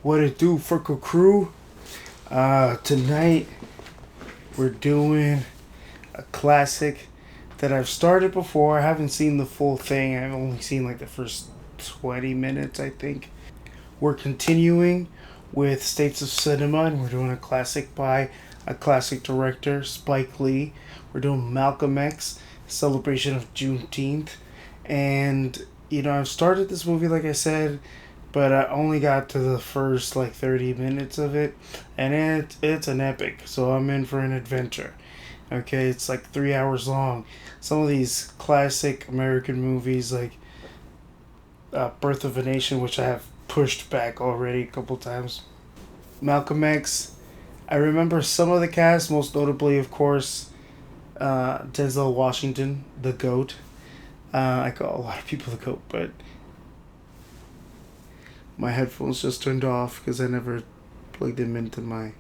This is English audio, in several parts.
What it do, Freckle crew? Tonight we're doing a classic that I've started before. I haven't seen the full thing. I've only seen like the first 20 minutes, I think. We're continuing with States of Cinema, and we're doing a classic by a classic director, Spike Lee. We're doing Malcolm X, celebration of Juneteenth. And, I've started this movie, like I said, but I only got to the first, 30 minutes of it. And it's an epic, so I'm in for an adventure. Okay, it's 3 hours long. Some of these classic American movies, like Birth of a Nation, which I have pushed back already a couple times. Malcolm X, I remember some of the cast, most notably, of course, Denzel Washington, the GOAT. I call a lot of people the GOAT, but my headphones just turned off because I never plugged them into my...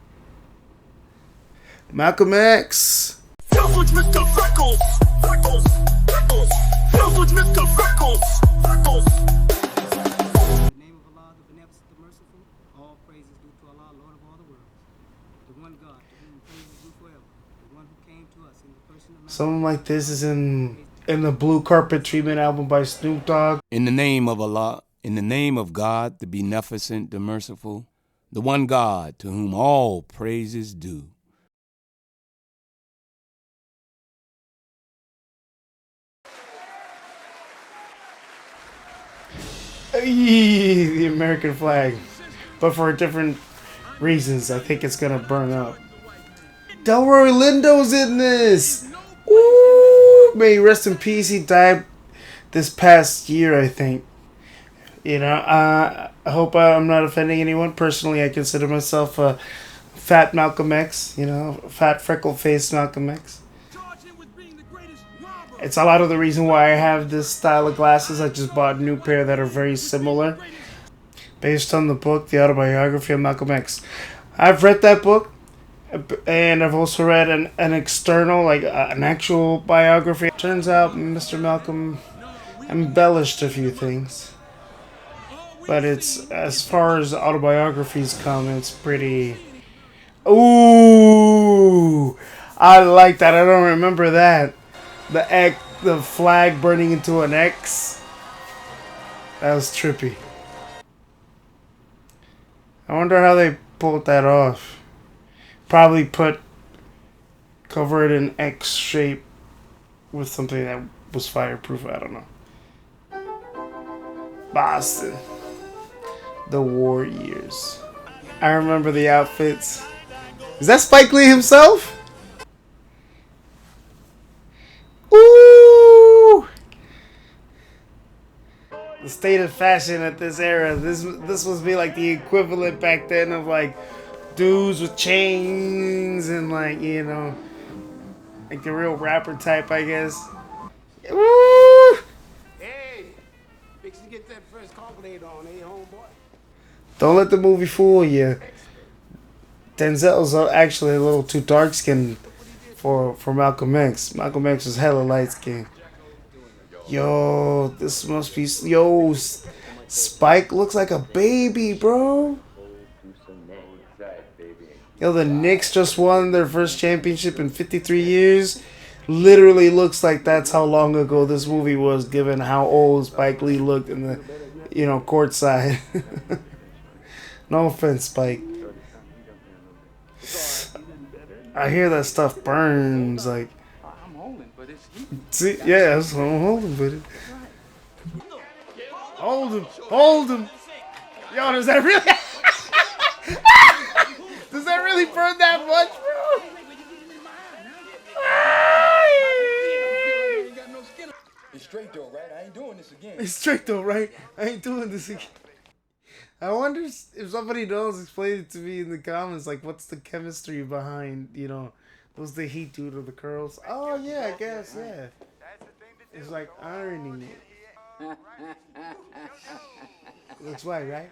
Malcolm X! Fills with Mr. Freckles! Freckles! Freckles! Fills with Mr. Freckles! Freckles! Something like this is in the Blue Carpet Treatment album by Snoop Dogg. In the name of Allah, in the name of God, the beneficent, the merciful, the one God to whom all praise is due. The American flag. But for different reasons. I think it's gonna burn up. Delroy Lindo's in this! Ooh! May he rest in peace. He died this past year, I think. I hope I'm not offending anyone. Personally, I consider myself a fat Malcolm X. Fat freckle-faced Malcolm X. It's a lot of the reason why I have this style of glasses. I just bought a new pair that are very similar. Based on the book, The Autobiography of Malcolm X. I've read that book. And I've also read an external, an actual biography. Turns out Mr. Malcolm embellished a few things. But it's, as far as autobiographies come, it's pretty... Ooh! I like that. I don't remember that. The flag burning into an X. That was trippy. I wonder how they pulled that off. Probably cover it in X shape with something that was fireproof. I don't know. Boston. The war years. I remember the outfits. Is that Spike Lee himself? Ooh! The state of fashion at this era. This must be like the equivalent back then of dudes with chains and the real rapper type, I guess. Woo! Hey, fix to get that first compliment on, homeboy? Don't let the movie fool you. Denzel's actually a little too dark skinned for Malcolm X. Malcolm X was hella light skinned. Yo, this must be... Yo, Spike looks like a baby, bro. Yo, the Knicks just won their first championship in 53 years. Literally looks like that's how long ago this movie was, given how old Spike Lee looked in the, courtside. No offense, Spike. I hear that stuff burns, See, yeah, that's what I'm holding, buddy. Hold him. Yo, does that really... Does that really burn that much, bro? It's straight though, right? I ain't doing this again. It's straight though, right? I ain't doing this again. I wonder if somebody knows, explain it to me in the comments. What's the chemistry behind, was the heat due to the curls? Oh, yeah, I guess, yeah. It's like ironing it. Looks white, right?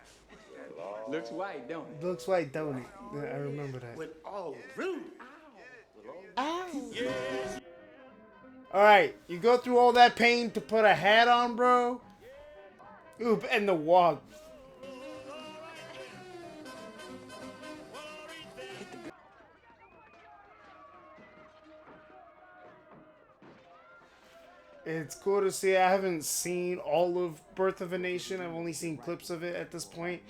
Looks white, don't it? Looks white, don't it? Yeah, I remember that. With all rude. Ow. Alright, you go through all that pain to put a hat on, bro? Oop, and the walk. It's cool to see. I haven't seen all of Birth of a Nation. I've only seen clips of it at this point.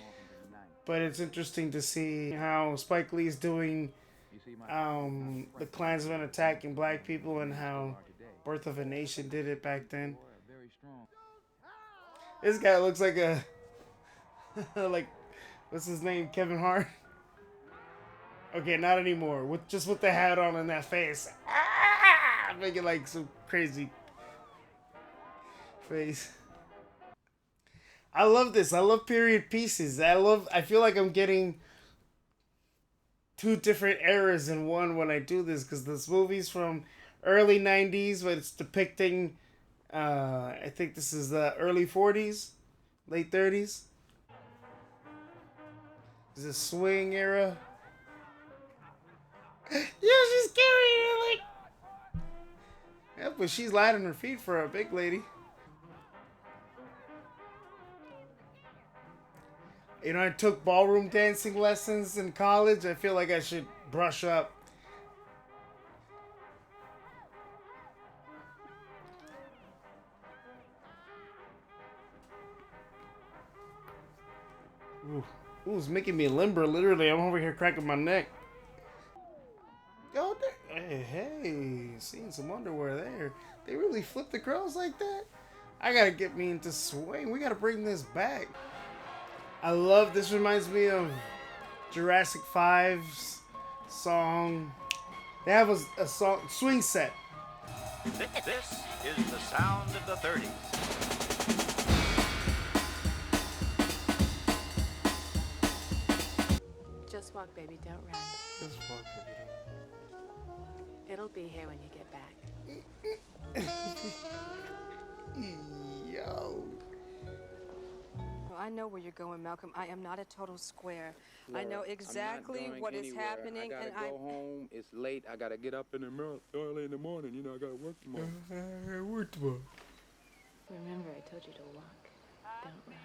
But it's interesting to see how Spike Lee is doing the Klansmen attacking black people and how Birth of a Nation did it back then. This guy looks like a like what's his name? Kevin Hart. Okay, not anymore. With the hat on and that face. Making like some crazy face. I love this. I love period pieces. I feel like I'm getting two different eras in one when I do this, because this movie's from early 90s, but it's depicting I think this is the early 40s, late 30s. Is this swing era? Yeah, she's carrying it like. Yeah, but she's light on her feet for a big lady. You know, I took ballroom dancing lessons in college. I feel like I should brush up. Ooh, it's making me limber. Literally, I'm over here cracking my neck. Oh, hey, seeing some underwear there. They really flip the girls like that? I gotta get me into swing. We gotta bring this back. I love this. Reminds me of Jurassic 5's song. They have a song, Swing Set. This is the sound of the 30s. Just walk, baby, don't run. Just fuck with it. It'll be here when you get back. Yo. Well, I know where you're going, Malcolm. I am not a total square. I know exactly what is happening, I gotta go home. It's late. I gotta get up in the mirror early in the morning. You know, I gotta work tomorrow. Remember, I told you to walk, don't run.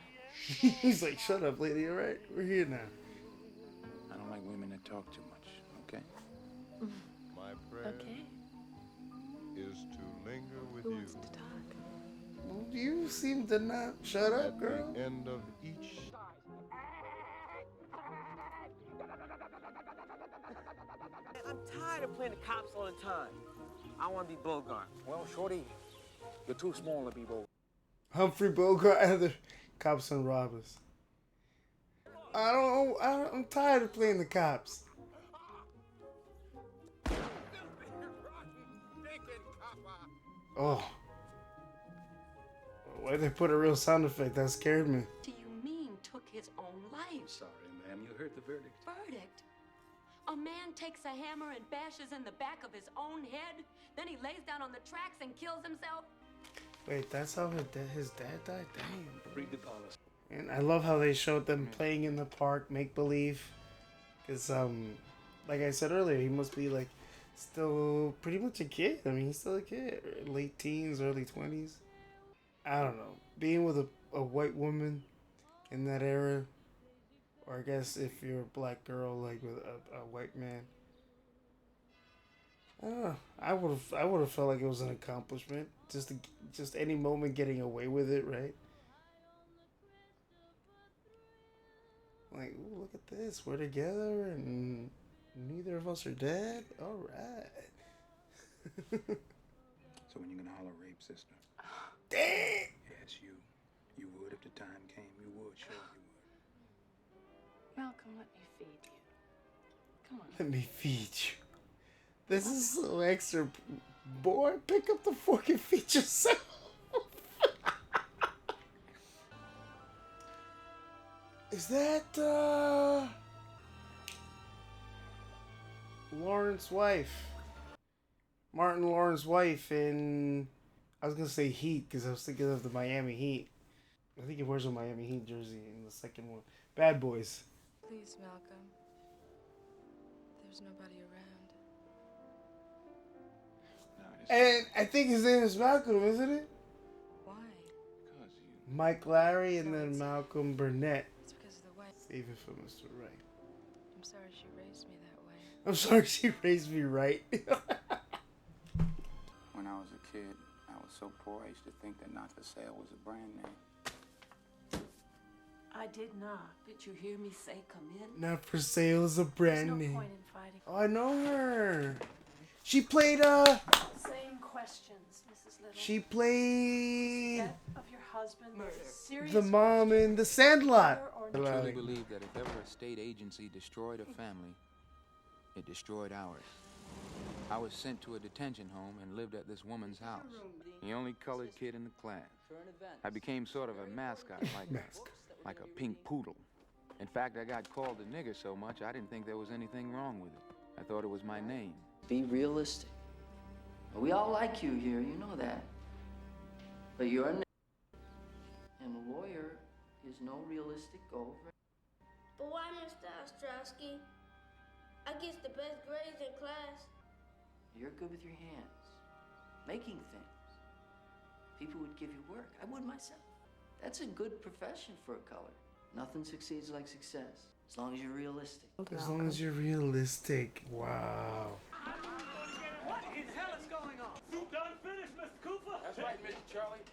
He's like, shut up, lady. All right, we're here now. I don't like women that talk too much. Okay. My prayer Okay. is to linger with Who you wants to talk? Well, you seem to not shut up, at girl. the end of each. I'm tired of playing the cops all the time. I want to be Bogart. Well, shorty, you're too small to be bold. Humphrey Bogart and the Cops and Robbers. I'm tired of playing the cops. Oh. Why'd they put a real sound effect? That scared me. What do you mean took his own life? Sorry, ma'am. You heard the verdict. Verdict? A man takes a hammer and bashes in the back of his own head, then he lays down on the tracks and kills himself? Wait, that's how his dad died? Damn. Read the policy. And I love how they showed them playing in the park, make believe. Because, like I said earlier, he must be like still pretty much a kid. I mean, he's still a kid. Late teens, early 20s. I don't know. Being with a white woman in that era, or I guess if you're a black girl, like with a white man. I don't know. I would have felt like it was an accomplishment. Just any moment getting away with it, right? Like, ooh, look at this. We're together and neither of us are dead. All right. So when you gonna holler rape, sister? Damn. Yes, you. You would if the time came. You would. Sure, you would. Malcolm, let me feed you. Come on. Let me feed you. This is so extra. Boy, pick up the fork and feed yourself. Is that Lawrence's wife? Martin Lawrence's wife in, I was gonna say Heat because I was thinking of the Miami Heat. I think he wears a Miami Heat jersey in the second one. Bad Boys. Please, Malcolm. There's nobody around. No, And I think his name is Malcolm, isn't it? Why? because you. Mike Larry and then Malcolm Burnett. It's because of the way. Save it for Mr. Right. I'm sorry she raised me that way. I'm sorry she raised me right. When I was a kid, I was was so poor, I used to think that Not For Sale was a brand name. I did not. Did you hear me say come in? Not For Sale is a brand There's name. no point in fighting. Oh, I know her. She played Same questions, Mrs. Little. She played Death of your husband. Serious the mom in The Sandlot. I truly believe that if ever a state agency destroyed a family, it destroyed ours. I was sent to a detention home and lived at this woman's house. The only colored kid in the class. I became sort of a mascot, like a pink poodle. In fact, I got called a nigger so much I didn't think there was anything wrong with it. I thought it was my name. Be realistic. We all like you here, you know that. But you're a nigger. And a lawyer is no realistic goal. But why, Mr. Ostrowski? I get the best grades in class. You're good with your hands, making things. People would give you work. I would myself. That's a good profession for a color. Nothing succeeds like success, as long as you're realistic. As long as you're realistic. Wow. What in hell is going on? You done finished, Mr. Cooper? That's right, Mr. Charlie.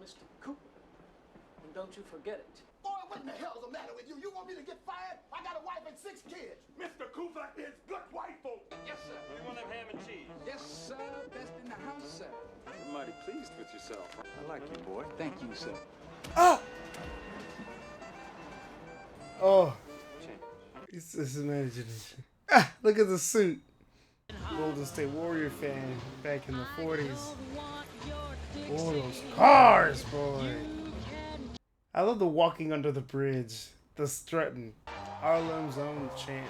Mr. Cooper, and don't you forget it. Boy, what in the hell's the matter with you? You want me to get fired? I got a wife and 6 kids. Mr. Cooper is good white folk. Yes, sir. You want them ham and cheese? Yes, sir. Best in the house, sir. You're mighty pleased with yourself. I like you, boy. Thank you, sir. Oh! Oh. It's his imagination. Ah, look at the suit. Golden State Warrior fan back in the 40s. Oh, those cars, boy. I love the walking under the bridge. The strutting. Harlem's own champ.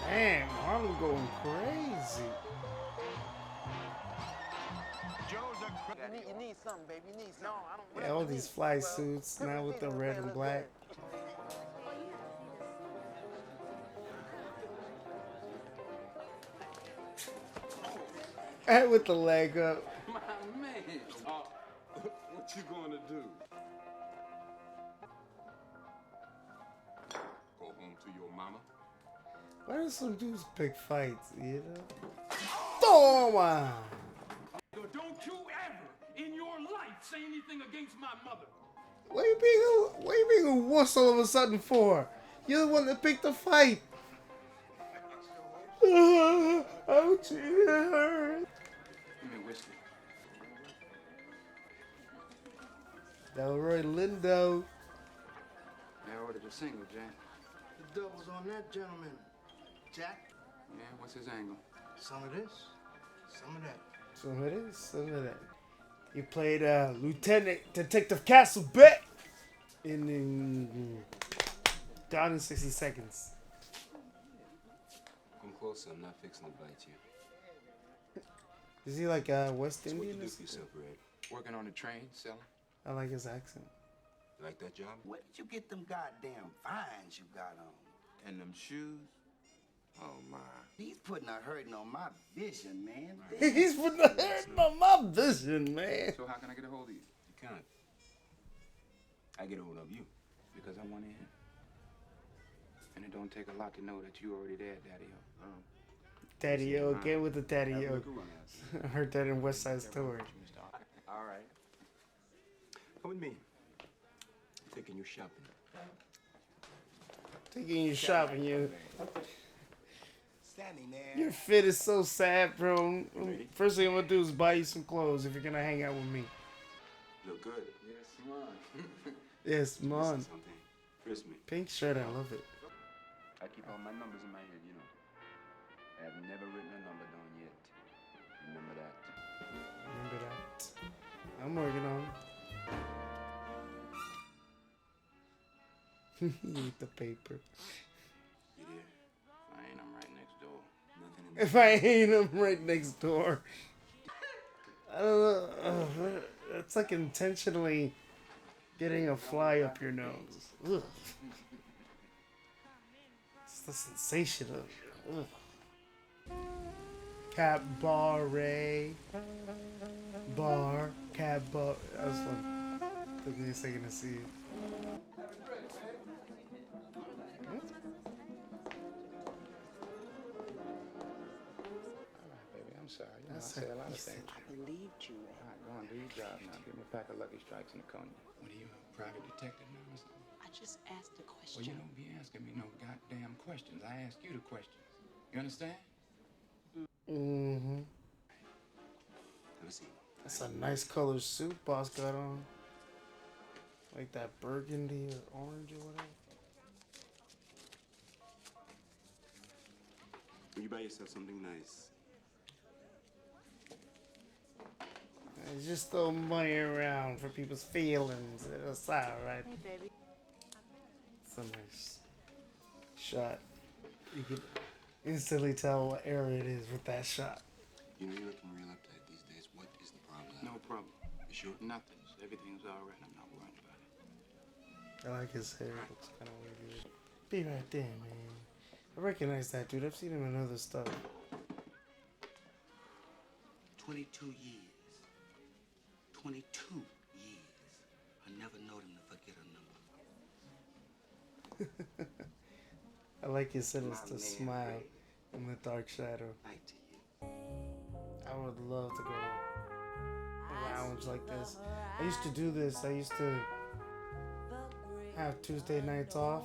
Damn, Harlem going crazy. You need something, baby. You need something. No, I don't. Yeah, all these fly suits now with the red and black. And with the leg up. My man. What you gonna do? Go home to your mama? Why do some dudes pick fights, you know? Toma! Don't you ever in your life say anything against my mother. What are you being a wuss all of a sudden for? You're the one that picked the fight. Ouch, it hurt. Give me whiskey. Delroy Lindo. I ordered a single, Jack. The doubles on that, gentleman. Jack, Yeah, what's his angle? some of this, some of that. Some of this, some of that. You played Lieutenant Detective Castlebeck in Down in 60 Seconds. Come closer, I'm not fixing to bite you. Is he like West So what Indian? you Or do for yourself, Red? Working on the train, selling. I like his accent. You like that job? Where did you get them goddamn vines you got on? And them shoes? Oh, my. He's putting a hurting on my vision, man. He's putting the hurt on my vision, man. So how can I get a hold of you? You can't. I get hold of you. Because I want in. And it don't take a lot to know that you already there, Daddy-O. Daddy-O, again with the Daddy-O. Look around. I heard that in West Side Story. All right. Come with me. Taking you shopping. Taking you shopping, you. Standing there. Your fit is so sad, bro. First thing I'm gonna do is buy you some clothes if you're gonna hang out with me. Look good. Yes, man. Yes, man. Something. Trust me. Pink shirt, I love it. I keep all my numbers in my head, you know. I have never written a number down yet. Remember that. Remember that. I'm working on it. Eat the paper. You there? I ain't, I'm right next door. Nothing in If I ain't him right next door. I don't know. It's like intentionally getting a fly up your nose. Ugh. It's the sensation of it. Ugh. Cabaret. Bar. Cab-bar. That was fun. Took me a second to see it. Baby, I'm sorry. I say a lot of things. I believed you. All right, go on, do your job now. Give me a pack of Lucky Strikes and a cognac. What are you, a private detective now or something? I just asked a question. Well, you don't be asking me no goddamn questions. I ask you the questions. You understand? Mm-hmm. Let me see. That's a nice color suit boss got on. Like that burgundy or orange or whatever. You buy yourself something nice. Just throw money around for people's feelings. It's alright. Hey, baby. It's a nice shot. You could instantly tell what era it is with that shot. You know you're looking real uptight these days. What is the problem? No problem. You sure? Nothing. Everything's all right. I'm not worried about it. I like his hair. It looks kind of weird. Be right there, man. I recognize that dude. I've seen him in other stuff. 22 years. 22 years. I never know them to forget a number. I like his sinister smile in the dark shadow. I would love to go to a lounge like this. I used to do this. I used to have Tuesday nights off.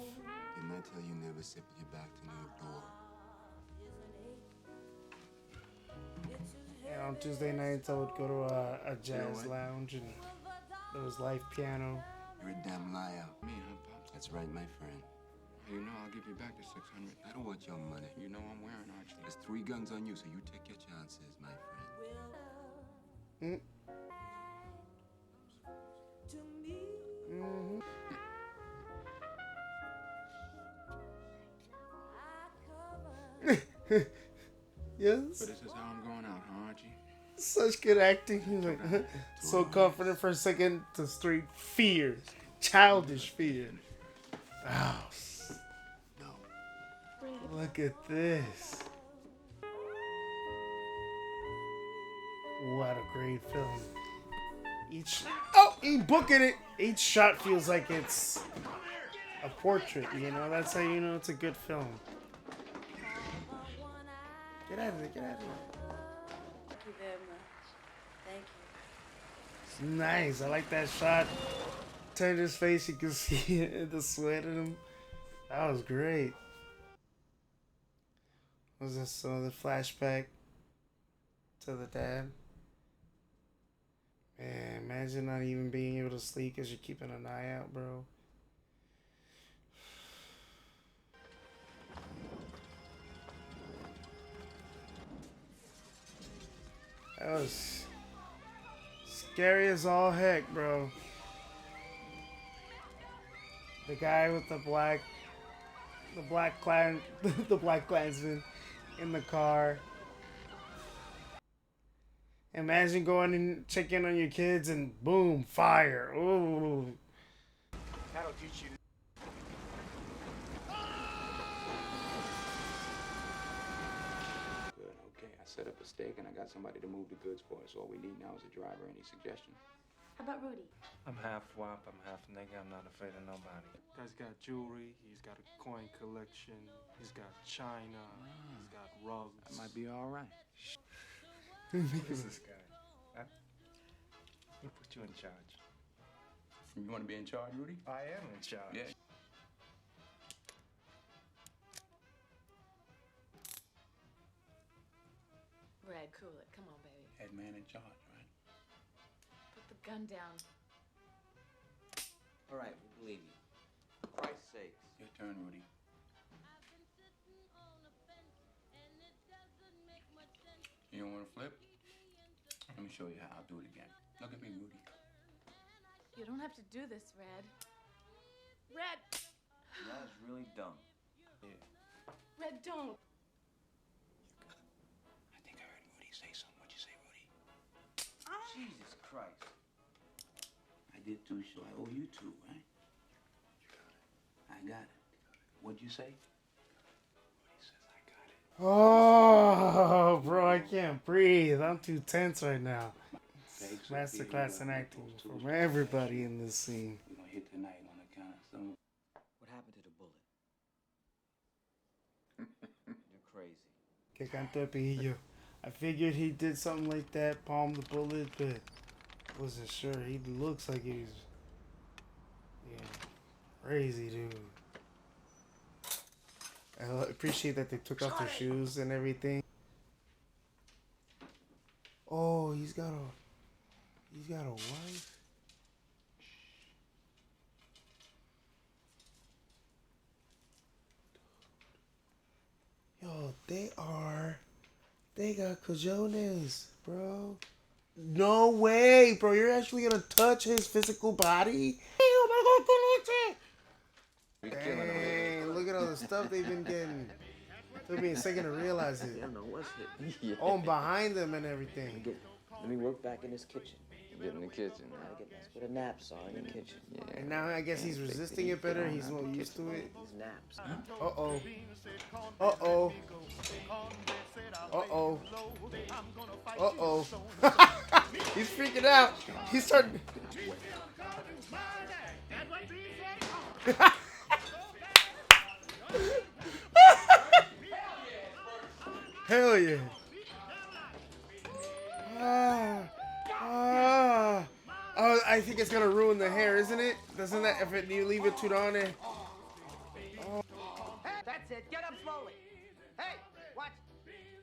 Didn't I tell you never sit with your back to no door? And on Tuesday nights, I would go to a jazz lounge, and there was live piano. You're a damn liar. Me, huh, Pops? That's right, my friend. You know I'll give you back the 600. I don't want your money. You know I'm wearing Archie. There's 3 guns on you, so you take your chances, my friend. Mm-hmm. Yes. So this is how I'm going out, huh, Archie? Such good acting. He's like, so confident for a second to straight fear. Childish fear. Oh, no. Look at this. What a great film. He booking it. Each shot feels like it's a portrait, you know? That's how you know it's a good film. Get out of there, get out of there. Thank you very much. Thank you. It's nice. I like that shot. Turned his face, you can see the sweat in him. That was great. Was this some of the flashback to the dad? Man, imagine not even being able to sleep because you're keeping an eye out, bro. That was scary as all heck, bro. The guy with the black Klansman in the car. Imagine going and checking on your kids and boom, fire. Ooh. That'll teach you. Good, okay. I set up a stake and I got somebody to move the goods for us. All we need now is a driver. Any suggestions? How about Rudy? I'm half WAP, I'm half nigga, I'm not afraid of nobody. Guy's got jewelry, he's got a coin collection, he's got china, he's got rugs. That might be all right. Who's this guy? Huh? He put you in charge. You want to be in charge, Rudy? I am in charge. Yeah. Red, cool it. Come on, baby. Head man in charge, right? Put the gun down. All right, we believe you. For Christ's sakes. Your turn, Rudy. You don't want to flip? Let me show you how. I'll do it again. Look at me, Rudy. You don't have to do this, Red. Red! That was really dumb. Yeah. Red, don't. I think I heard Rudy say something. What'd you say, Rudy? Jesus Christ. I did too, so I owe you two, right? I got it. What'd you say? Oh, bro, I can't breathe. I'm too tense right now. Masterclass in acting from everybody in this scene. We're gonna hit tonight on the count of some. What happened to the bullet? You're crazy. Que cante pillo. I figured he did something like that, palm the bullet, but wasn't sure. He looks like he's crazy, dude. I appreciate that they took off their shoes and everything. Oh, he's got a wife. Yo, they got cojones, bro. No way, bro. You're actually gonna touch his physical body? Dang, look at all the stuff they've been getting. Took me a second to realize it. I don't know what's hitting. Yeah. Oh, I'm behind them and everything. Let me work back in this kitchen. Get in the kitchen. That's where the naps are, in the kitchen. Yeah. And now I guess he's resisting it better. He's more used to it. These naps. Uh-oh. Uh-oh. Uh-oh. Uh-oh. He's freaking out. He's starting... Hell yeah. Oh, I think it's gonna ruin the hair, isn't it? Doesn't that, if you leave it too long there? Oh. That's it. Get up slowly. Hey, watch.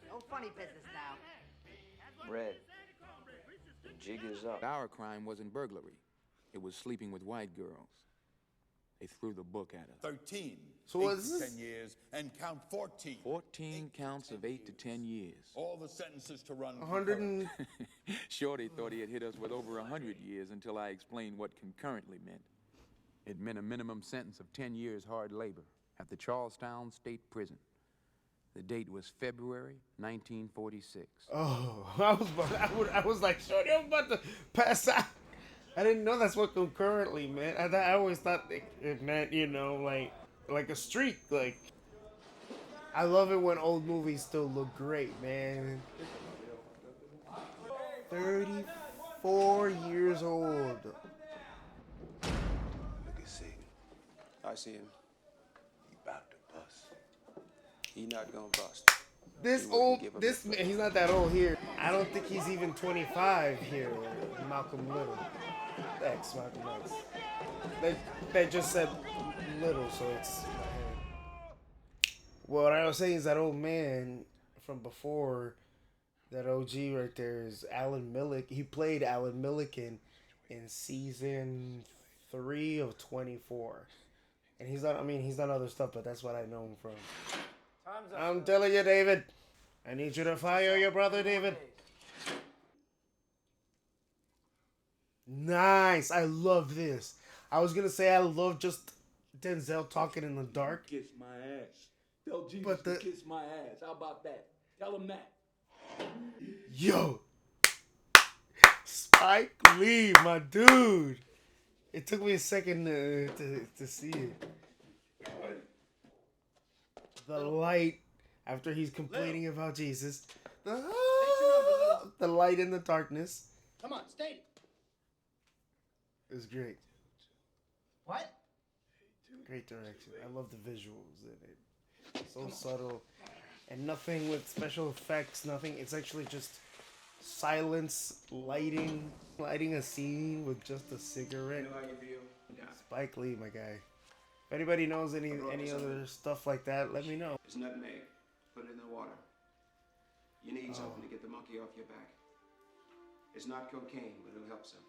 No funny business now. Red. The jig is up. Our crime wasn't burglary. It was sleeping with white girls. They threw the book at us. 13. So what's this? 10 years and count 14. 14 counts of 8 to 10 years. All the sentences to run. 100 and... Shorty thought he had hit us with over 100 years until I explained what concurrently meant. It meant a minimum sentence of 10 years hard labor at the Charlestown State Prison. The date was February 1946. Oh, I was like, Shorty, I'm about to pass out. I didn't know that's what concurrently meant. I always thought it meant, you know, like a streak. Like, I love it when old movies still look great, man. 34 years old. Look at Satan. I see him. He about to bust. He not gonna bust. This man, he's not that old here. I don't think he's even 25 here, Malcolm Little. X, Malcolm X. They just said Little, so it's... What I was saying is that old man from before, that OG right there is Alan Millick. He played Alan Milliken in season 3 of 24. And he's done other stuff, but that's what I know him from. I'm telling you, David. I need you to fire your brother, David. Nice. I love this. I was going to say I love just Denzel talking in the dark. Kiss my ass. Tell Jesus to kiss my ass. How about that? Tell him that. Yo. Spike Lee, my dude. It took me a second to see it. The light after he's complaining about Jesus. The light in the darkness. Come on, state It was great. What? Great direction. I love the visuals in it. So subtle. And nothing with special effects, nothing. It's actually just silence, lighting a scene with just a cigarette. You know how you feel? Yeah. Spike Lee, my guy. If anybody knows any other stuff like that, let me know. It's nutmeg. Put it in the water. You need something to get the monkey off your back. It's not cocaine, but it'll help some.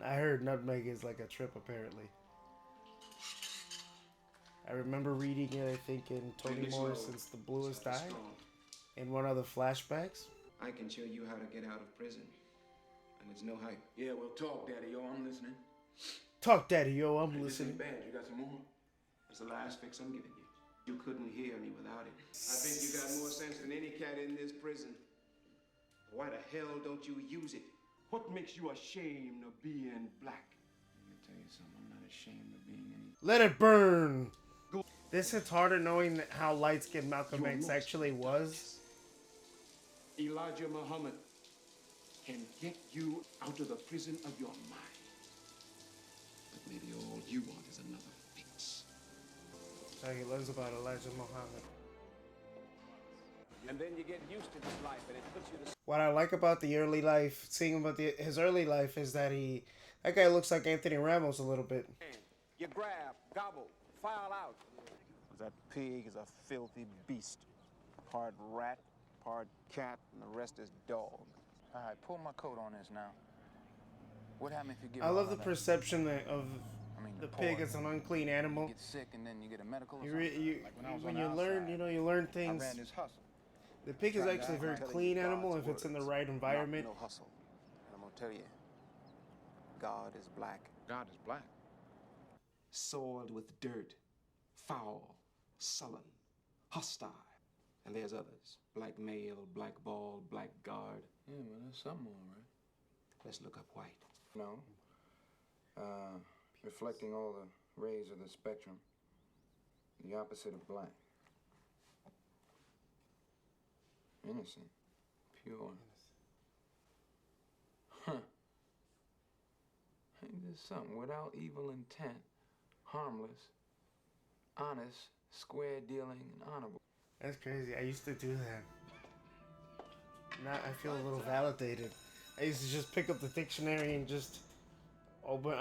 I heard nutmeg is like a trip, apparently. I remember reading it, I think, in Toni Morrison's The Bluest Eye. In one of the flashbacks. I can show you how to get out of prison. And it's no hype. Yeah, well, talk, Daddy. Yo, I'm listening. Talk, Daddy. Yo, I'm This listening. ain't bad. You got some more? It's the last fix I'm giving you. You couldn't hear me without it. I think you got more sense than any cat in this prison. Why the hell don't you use it? What makes you ashamed of being black? Let me tell you something. I'm not ashamed of being any... Let it burn. This hits harder knowing how light-skinned Malcolm X actually was. Elijah Muhammad can get you out of the prison of your mind. But maybe all you want is another fix. So he learns about Elijah Muhammad. And then you get used to this life, and it puts you to... What I like about the early life, seeing about his early life, is that that guy looks like Anthony Ramos a little bit. You grab, gobble, file out. That pig is a filthy beast. Part rat, part cat, and the rest is dog. All right, pull my coat on this now. What happens if you give I all love the that? perception of the pig poor. as an unclean animal. You get sick and then you get a medical or You something? when you learn, you learn things. I ran this hustle. The pig is actually a very clean animal if it's in the right environment. No hustle. And I'm gonna tell you, God is black. God is black. Soiled with dirt, foul, sullen, hostile. And there's others. Black male, black ball, black guard. Yeah, man, there's something all right. Let's look up white. No. Reflecting all the rays of the spectrum. The opposite of black. Innocent. Pure. Huh. Ain't this something? Without evil intent. Harmless. Honest. Square dealing and honorable. That's crazy. I used to do that. Now I feel a little validated. I used to just pick up the dictionary and just open.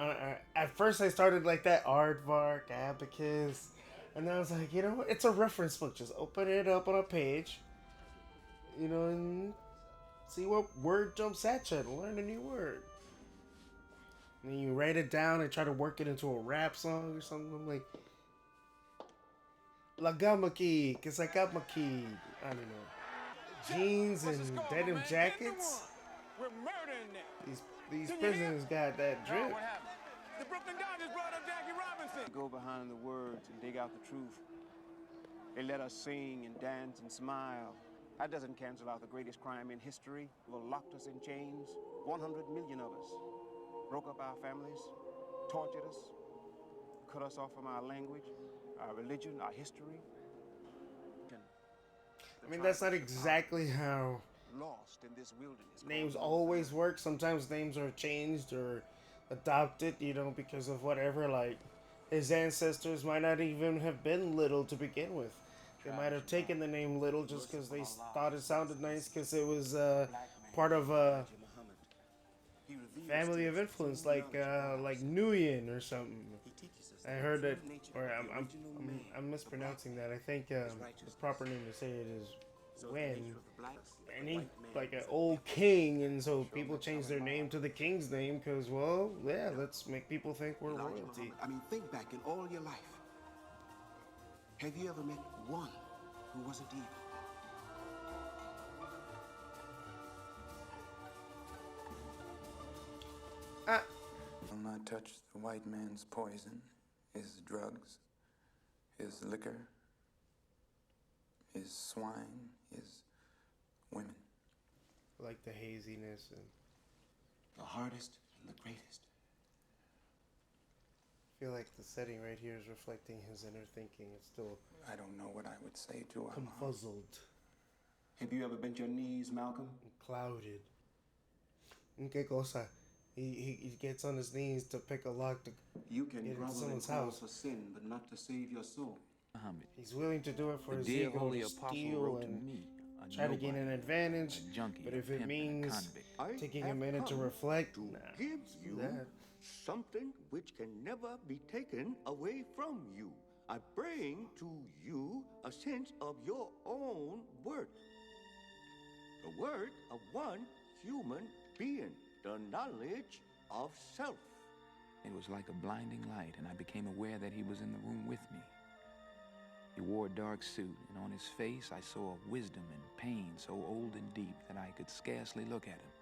At first, I started like that, aardvark, abacus, and then I was like, you know what? It's a reference book. Just open it up on a page, and see what word jumps at you and learn a new word. And then you write it down and try to work it into a rap song or something. I'm like, Lagamaki, Kisakapaki. I don't know. Jeans and denim jackets. We're murdering them. These prisoners got that drip. The Brooklyn Dodgers brought up Jackie Robinson. Go behind the words and dig out the truth. They let us sing and dance and smile. That doesn't cancel out the greatest crime in history. Well, locked us in chains. 100 million of us. Broke up our families. Tortured us. Cut us off from our language, our religion, our history. I mean, that's not exactly how Lost in this wilderness. names always work. Sometimes names are changed or adopted, because of whatever. Like, his ancestors might not even have been Little to begin with. They might have taken the name Little just because they thought it sounded nice because it was part of a family of influence, like Nguyen or something. I heard that, or I'm mispronouncing that. I think the proper name to say it is Wen. And he like an old king, and so people change their name to the king's name because, well, yeah, let's make people think we're royalty. I mean, think back in all your life. Have you ever met one who wasn't evil? Will not touch the white man's poison, his drugs, his liquor, his swine, his women. Like the haziness and the hardest and the greatest. I feel like the setting right here is reflecting his inner thinking. It's still I don't know what I would say to him. confuzzled. Have you ever bent your knees, Malcolm? Clouded. ¿Qué cosa? He gets on his knees to pick a lock to You can get into grovel and someone's crawl house. for sin, but not to save your soul. Muhammad. He's willing to do it for The his dear ego, holy to apostle steal wrote to and me, a try to gain an nobody, advantage. a junkie, But a if it pimp, and a means convict. taking a minute to reflect, nah, Give let's do you that. something which can never be taken away from you. I bring to you a sense of your own worth. The worth of one human being. The knowledge of self. It was like a blinding light, and I became aware that he was in the room with me. He wore a dark suit, and on his face I saw a wisdom and pain so old and deep that I could scarcely look at him.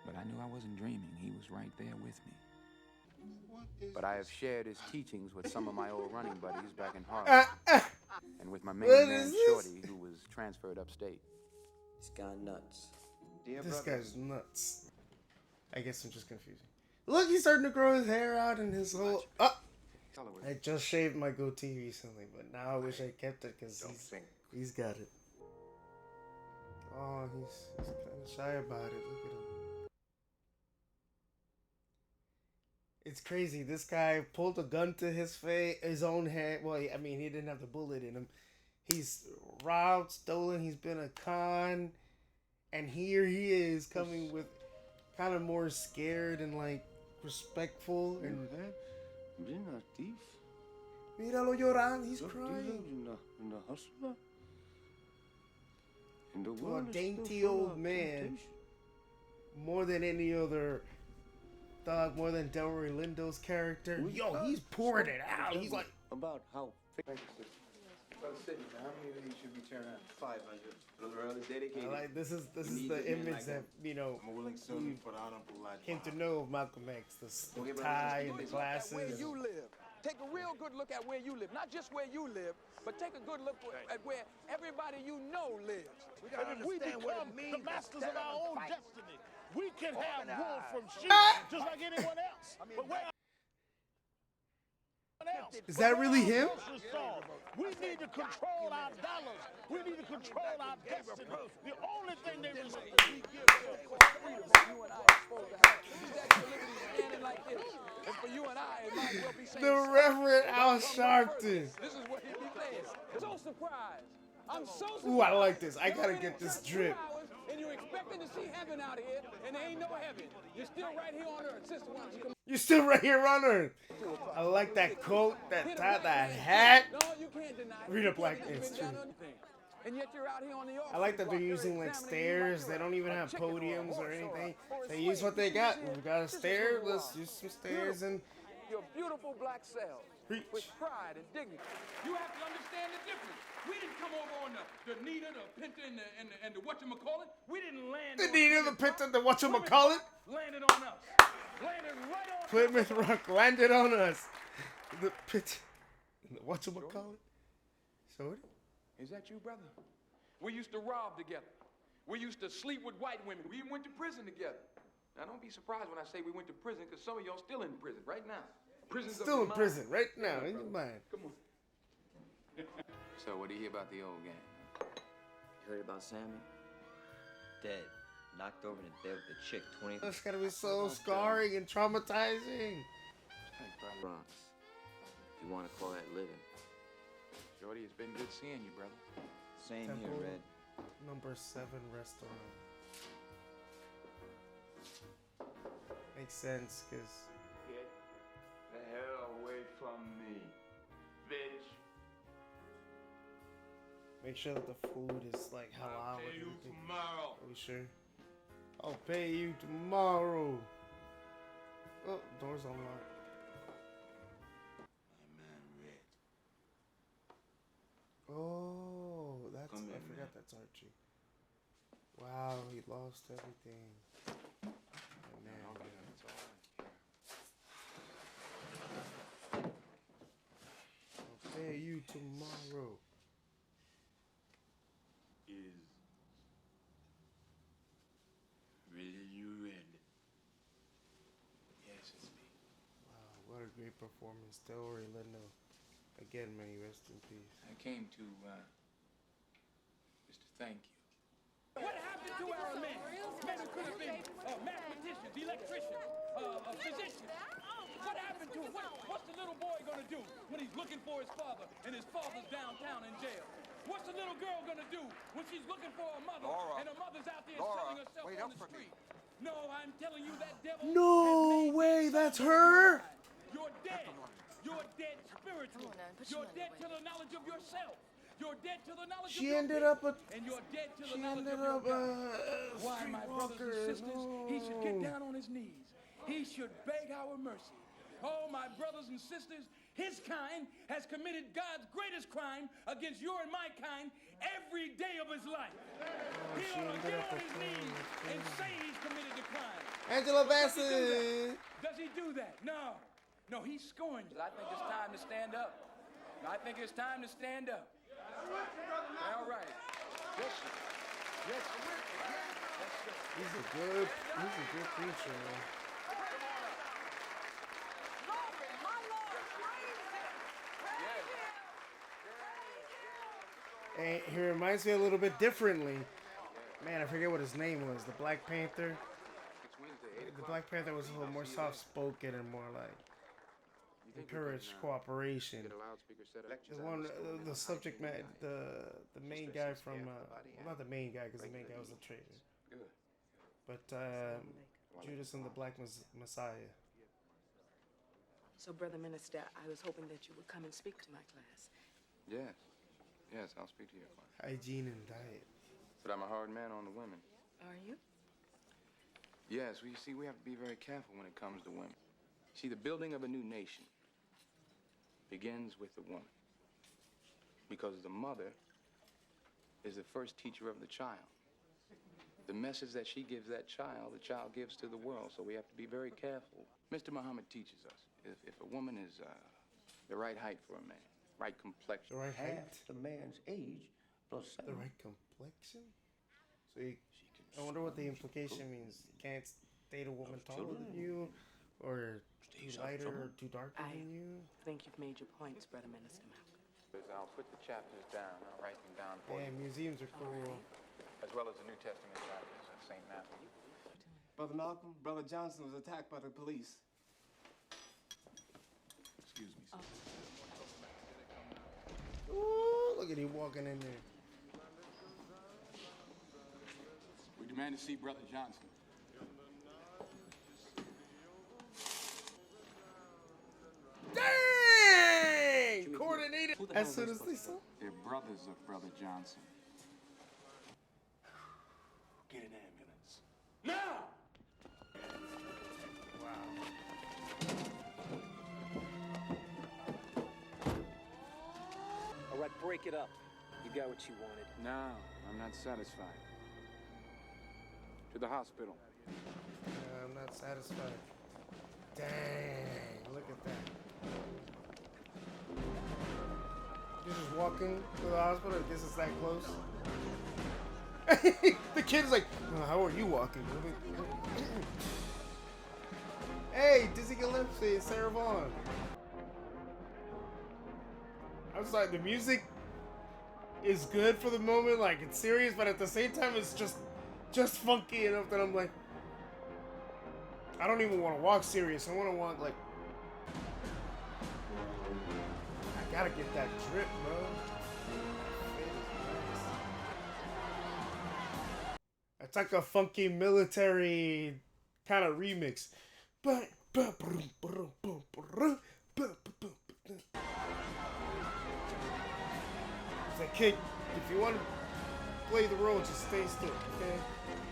But I knew I wasn't dreaming. He was right there with me. But I have shared his teachings with some of my old running buddies back in Harlem, and with my main man Shorty, who was transferred upstate. He's gone nuts. This guy's nuts. I guess I'm just confusing. Look, he's starting to grow his hair out and his whole... I just shaved my goatee recently, but now I wish I kept it because he's got it. Oh, he's kind of shy about it. Look at him. It's crazy. This guy pulled a gun to his face, his own head. Well, I mean, he didn't have the bullet in him. He's robbed, stolen. He's been a con, and here he is coming with kind of more scared and like respectful and. You're not a thief. Míralo llorando. He's You're crying. You're not a hustler. In the To a world, dainty old man. More than any other thug, more than Delroy Lindo's character. Yo, he's pouring it out. He's like about how. Brother Sidney, how many of these should we turn out? 500. Brother Earl is dedicated. I like this is the image that I'm a willing servant for the honorable came to know of Malcolm X. The tie and the glasses. Where you live. Take a real good look at where you live. Not just where you live, but take a good look at where everybody you know lives. And if we become the masters of our own destiny, we can have wool from sheep just like anyone else. But where Is that really him? we need to control our dollars. We need to control our destiny. The only thing they respect we give freedom you and I are supposed to have. The Statue of Liberty is standing like this. And for you and I, it might well be saying The Reverend Al Sharpton. This is what he'd be saying. So surprised. I'm so surprised. Ooh, I like this. I gotta get this drip. And you're expecting to see heaven out here, and there ain't no heaven. You're still right here on earth. Sister, why don't you come? You're still right here on Earth. I like that coat, that tie, that hat. No, you can't deny it. Read up like this. And yet you're out here on the I like that they're using like stairs. They don't even have podiums or anything. They use what they got. We got a stair. Let's use some stairs and. Your beautiful black self with pride and dignity. You have to understand the difference. We didn't come over on the Nita, the Pinta, and the whatchamacallit. We didn't land The Nita, the Pinta, the whatchamacallit. Landed on us. Landed right on us. Plymouth Rock landed on us. The Pinta, the whatchamacallit. Shorty? Is that you, brother? We used to rob together. We used to sleep with white women. We even went to prison together. Now, don't be surprised when I say we went to prison, because some of y'all still in prison right now. Prison's Still in prison right now, in your mind. Come on. So, what do you hear about the old gang? You heard about Sammy? Dead. Knocked over to death with the chick 20. That's gotta be so scarring and traumatizing. Bronx. You want to call that living? Shorty, it's been good seeing you, brother. Same Temple here, Red. Number 7 restaurant. Makes sense, because. Get the hell away from me, bitch. Make sure that the food is like halal. I'll pay you tomorrow. Are we sure? I'll pay you tomorrow. Oh, door's unlocked. My man Red. Oh, that's. Come here, I forgot man. that's Archie. Wow, he lost everything. Oh, man. I'll pay you tomorrow. Is really you, Red? Yes, it's me. Wow, what a great performance. Delroy Lindo. Again, may he rest in peace. I came to, just to thank you. What happened to our men? Men who could have been mathematicians, electricians, physicians. What happened to him? What's the little boy gonna do when he's looking for his father and his father's downtown in jail? What's the little girl gonna do when she's looking for her mother and her mother's out there selling herself on the street? No, I'm telling you that devil. No way, that's her? You're dead. You're dead spiritually. You're dead to the knowledge of yourself. You're dead to the knowledge of your She ended up and you're dead to the knowledge of your God. Why, my brothers and sisters, he should get down on his knees. He should beg our mercy. Oh, my brothers and sisters, his kind has committed God's greatest crime against your and my kind every day of his life. He ought to get on his knees and say he's committed the crime. Angela Bassett. Does he do that? No. No, he scorns. I think it's time to stand up. I think it's time to stand up. All right. Yes, sir. Yes, sir. Yes, sir. He's a good preacher, man. And he reminds me a little bit differently. Man, I forget what his name was. The Black Panther. The Black Panther was a little more soft-spoken and more like encourage cooperation. Get a loudspeaker set up. The one, the subject matter, the main guy from, well, not the main guy because the main guy was the traitor. Good. But Judas and the Black Messiah. So, Brother Minister, I was hoping that you would come and speak to my class. Yes. Yes, I'll speak to your class. Hygiene and diet. But I'm a hard man on the women. Are you? Yes, well, you see, we have to be very careful when it comes to women. See, the building of a new nation begins with the woman. Because the mother is the first teacher of the child. The message that she gives that child, the child gives to the world. So we have to be very careful. Mr. Muhammad teaches us, if a woman is the right height for a man, right complexion. The right height? Half the man's age plus The right complexion? So I wonder what the implication means. You can't date a woman taller than you, or too lighter or too darker than you? I think you've made your points, Brother Minister Malcolm. I'll put the chapters down. I'll write them down for Yeah, you. museums are cool. As well as the New Testament chapters of St. Matthew. Brother Malcolm, Brother Johnson was attacked by the police. Excuse me, sir. Ooh, look at him walking in there. We demand to see Brother Johnson. Dang! Coordinated as soon as they saw. They're brothers of Brother Johnson. Get an ambulance. Now! All right, break it up. You got what you wanted. No, I'm not satisfied. To the hospital. I'm not satisfied. Dang, look at that. You're just walking to the hospital. I guess it's that close. The kid's like, how are you walking? Hey, Dizzy Gillespie and Sarah Vaughan. I was like, the music is good for the moment, like it's serious, but at the same time, it's just funky enough that I'm like, I don't even want to walk serious. I want to walk like, I gotta get that drip, bro. It's like a funky military kind of remix. It's like, kid, if you want to play the role, just stay still, okay?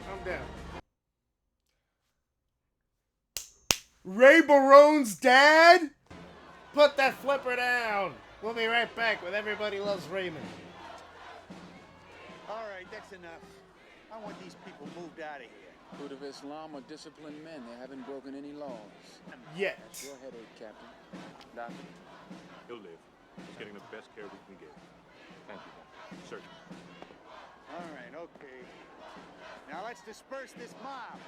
Calm down. Ray Barone's dad? Put that flipper down. We'll be right back with Everybody Loves Raymond. All right, that's enough. I want these people moved out of here. Fruit of Islam are disciplined men. They haven't broken any laws. Yet. That's your headache, Captain. Doctor? He'll live. He's getting the best care we can give. Thank you, Doctor. Certainly. All right, okay. Now let's disperse this mob.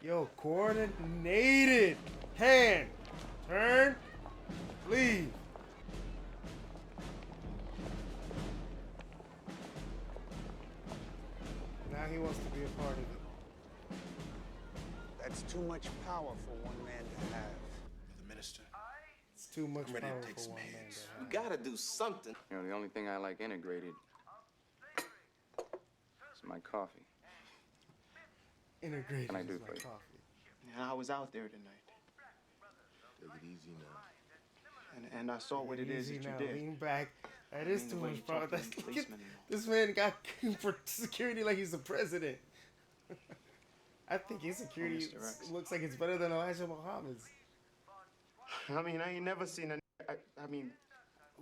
Yo, coordinated. Hand. Turn. Leave. Now he wants to be a part of it. That's too much power for one man to have. The minister. It's too much I'm ready power to take for some one man hits. to You have. gotta do something. You know, the only thing I like integrated is my coffee. Integrated Can I do is for my you? coffee. Yeah, I was out there tonight. Take it easy now. And I saw what it is Easy that you now, did. lean back. That is mean, too the way much you power. talk to That's, them look at, policemen. this man got for security like he's the president. I think his security Mr. Rex. looks like it's better than Elijah Muhammad's. I mean, I ain't never seen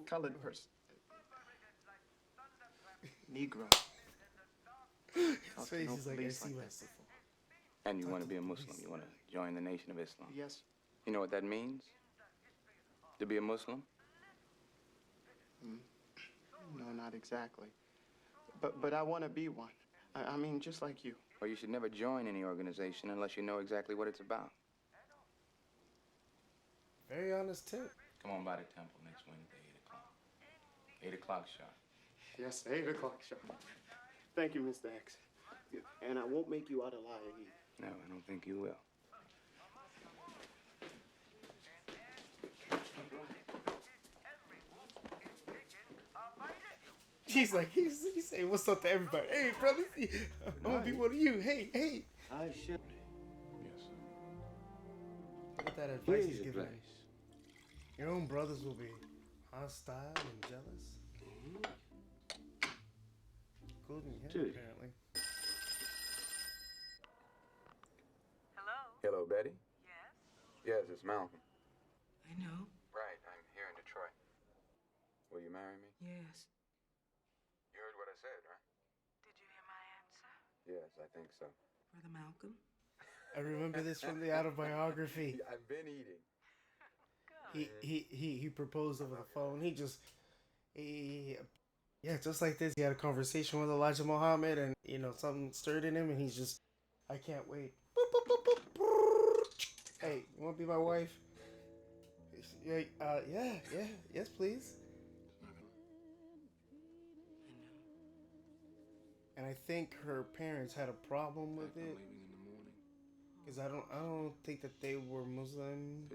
colored person. Negro. His Talk to face no is like, I police see like that. myself. And you want to be a Muslim. You want to join the Nation of Islam. Yes. You know what that means? To be a Muslim? No, not exactly. But I want to be one. I mean, just like you. Well, you should never join any organization unless you know exactly what it's about. Very honest tip. Come on by the temple next Wednesday, 8 o'clock. 8 o'clock sharp. Yes, 8 o'clock, sure. Thank you, Mr. X. And I won't make you out a liar either. No, I don't think you will. He's like, he's saying what's up to everybody. Hey, brother, I'm gonna be one of you. Hey, hey. I should. Yes. Look at that advice he's giving. Your own brothers will be hostile and jealous. Including him, apparently. Hello, Betty? Yes? Yes, it's Malcolm. I know. Right, I'm here in Detroit. Will you marry me? Yes. You heard what I said, right? Did you hear my answer? Yes, I think so. Brother Malcolm? I remember this from the autobiography. I've been eating. He proposed over the phone. Just like this. He had a conversation with Elijah Muhammad, and something stirred in him, and he's just, I can't wait. Boop, boop, boop, boop. Hey, you want to be my wife? Yeah, yes, please. And I think her parents had a problem with it, because I don't think that they were Muslim,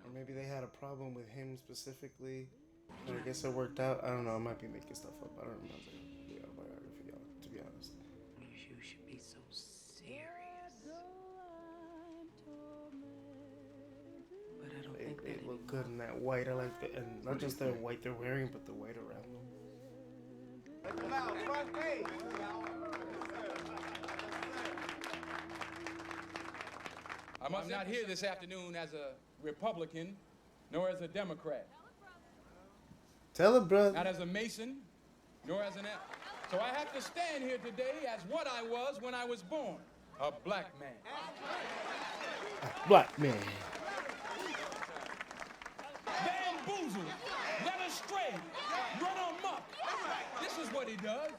or maybe they had a problem with him specifically. But I guess it worked out. I don't know. I might be making stuff up. I don't remember the autobiography, y'all, to be honest. You should be so serious. But I don't think they look good in that white. I like the, and not just the white they're wearing, but the white around them. I'm not here this afternoon as a Republican, nor as a Democrat. Tell him, brother. Not as a Mason, nor as an F. So I have to stand here today as what I was when I was born, a black man. Black man. Bamboozled, led astray, run amok. This is what he does.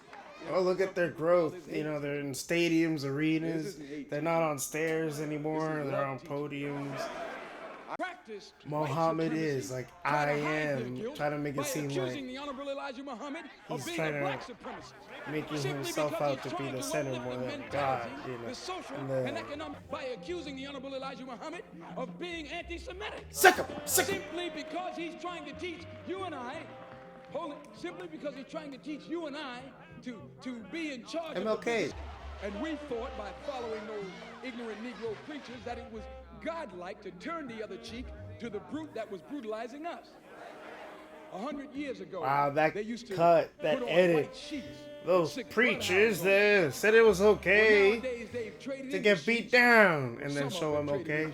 Oh, look at their growth. They're in stadiums, arenas. They're not on stairs anymore. They're on podiums. Muhammad is like, I am. Trying to make it seem like he's trying to making himself out to be the center more than God, by accusing the Honorable Elijah Muhammad of being anti-Semitic. Simply because he's trying to teach you and I, simply because he's trying to teach you and I to be in charge MLK. of and we thought by following those ignorant Negro preachers that it was godlike to turn the other cheek to the brute that was brutalizing us. 100 years ago, wow, that they used to cut, that edit. Those preachers there said it was okay to get beat down and then show him okay.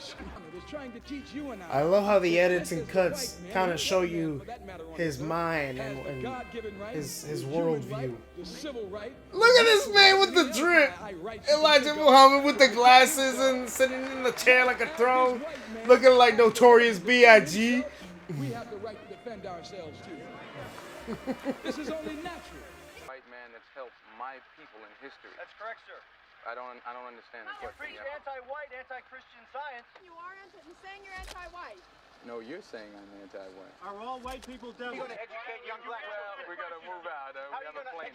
I love how the edits and cuts kind of show you his mind and his worldview. Look at this man with the drip. Elijah Muhammad with the glasses and sitting in the chair like a throne, looking like Notorious B.I.G. We have the right to defend ourselves too. This is only natural. White man that's helped my people in history. That's correct, sir. I don't understand the You question. preach anti-white, anti-Christian science. You are saying you're anti-white. No, you're saying I'm anti-white. Are all white people devils? You're going to educate young black Well, we gotta move out. We have a plane.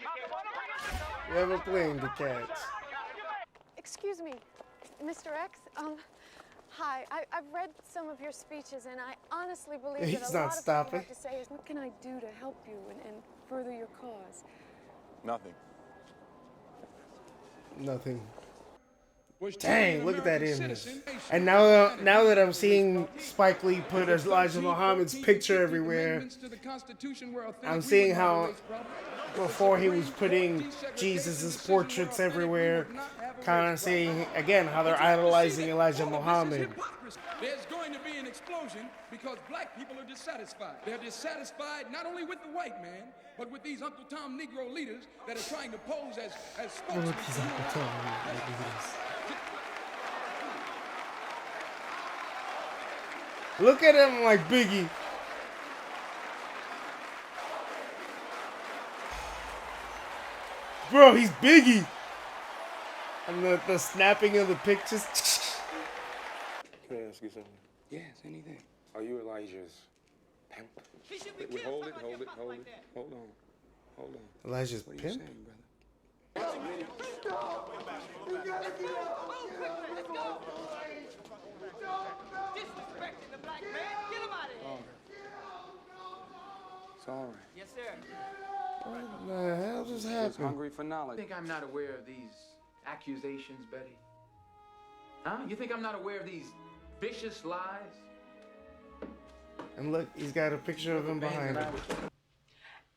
We have a plane to catch. Excuse me, Mr. X. Hi. I've read some of your speeches, and I honestly believe He's that a not lot stopping. of what you have to say is, what can I do to help you and further your cause? Nothing. Nothing. Dang, look at that image. And now that I'm seeing Spike Lee put Elijah Muhammad's picture everywhere, I'm seeing how before he was putting Jesus' portraits everywhere, kind of seeing again how they're idolizing Elijah Muhammad. There's going to be an explosion because black people are dissatisfied. They're dissatisfied not only with the white man, but with these Uncle Tom Negro leaders that are trying to pose as spokesmen. Look at him like Biggie. Bro, he's Biggie. And the snapping of the pictures. Can I ask you something? Yes, anything. Are you Elijah's pimp? Wait, hold on. Elijah's What are you pimp? saying, brother? Disrespecting the black man. Get him out of here. It's all right. Yes, sir. What the hell just He's happened? hungry for knowledge. You think I'm not aware of these accusations, Betty? Huh? You think I'm not aware of these vicious lies? And look, he's got a picture of him behind him.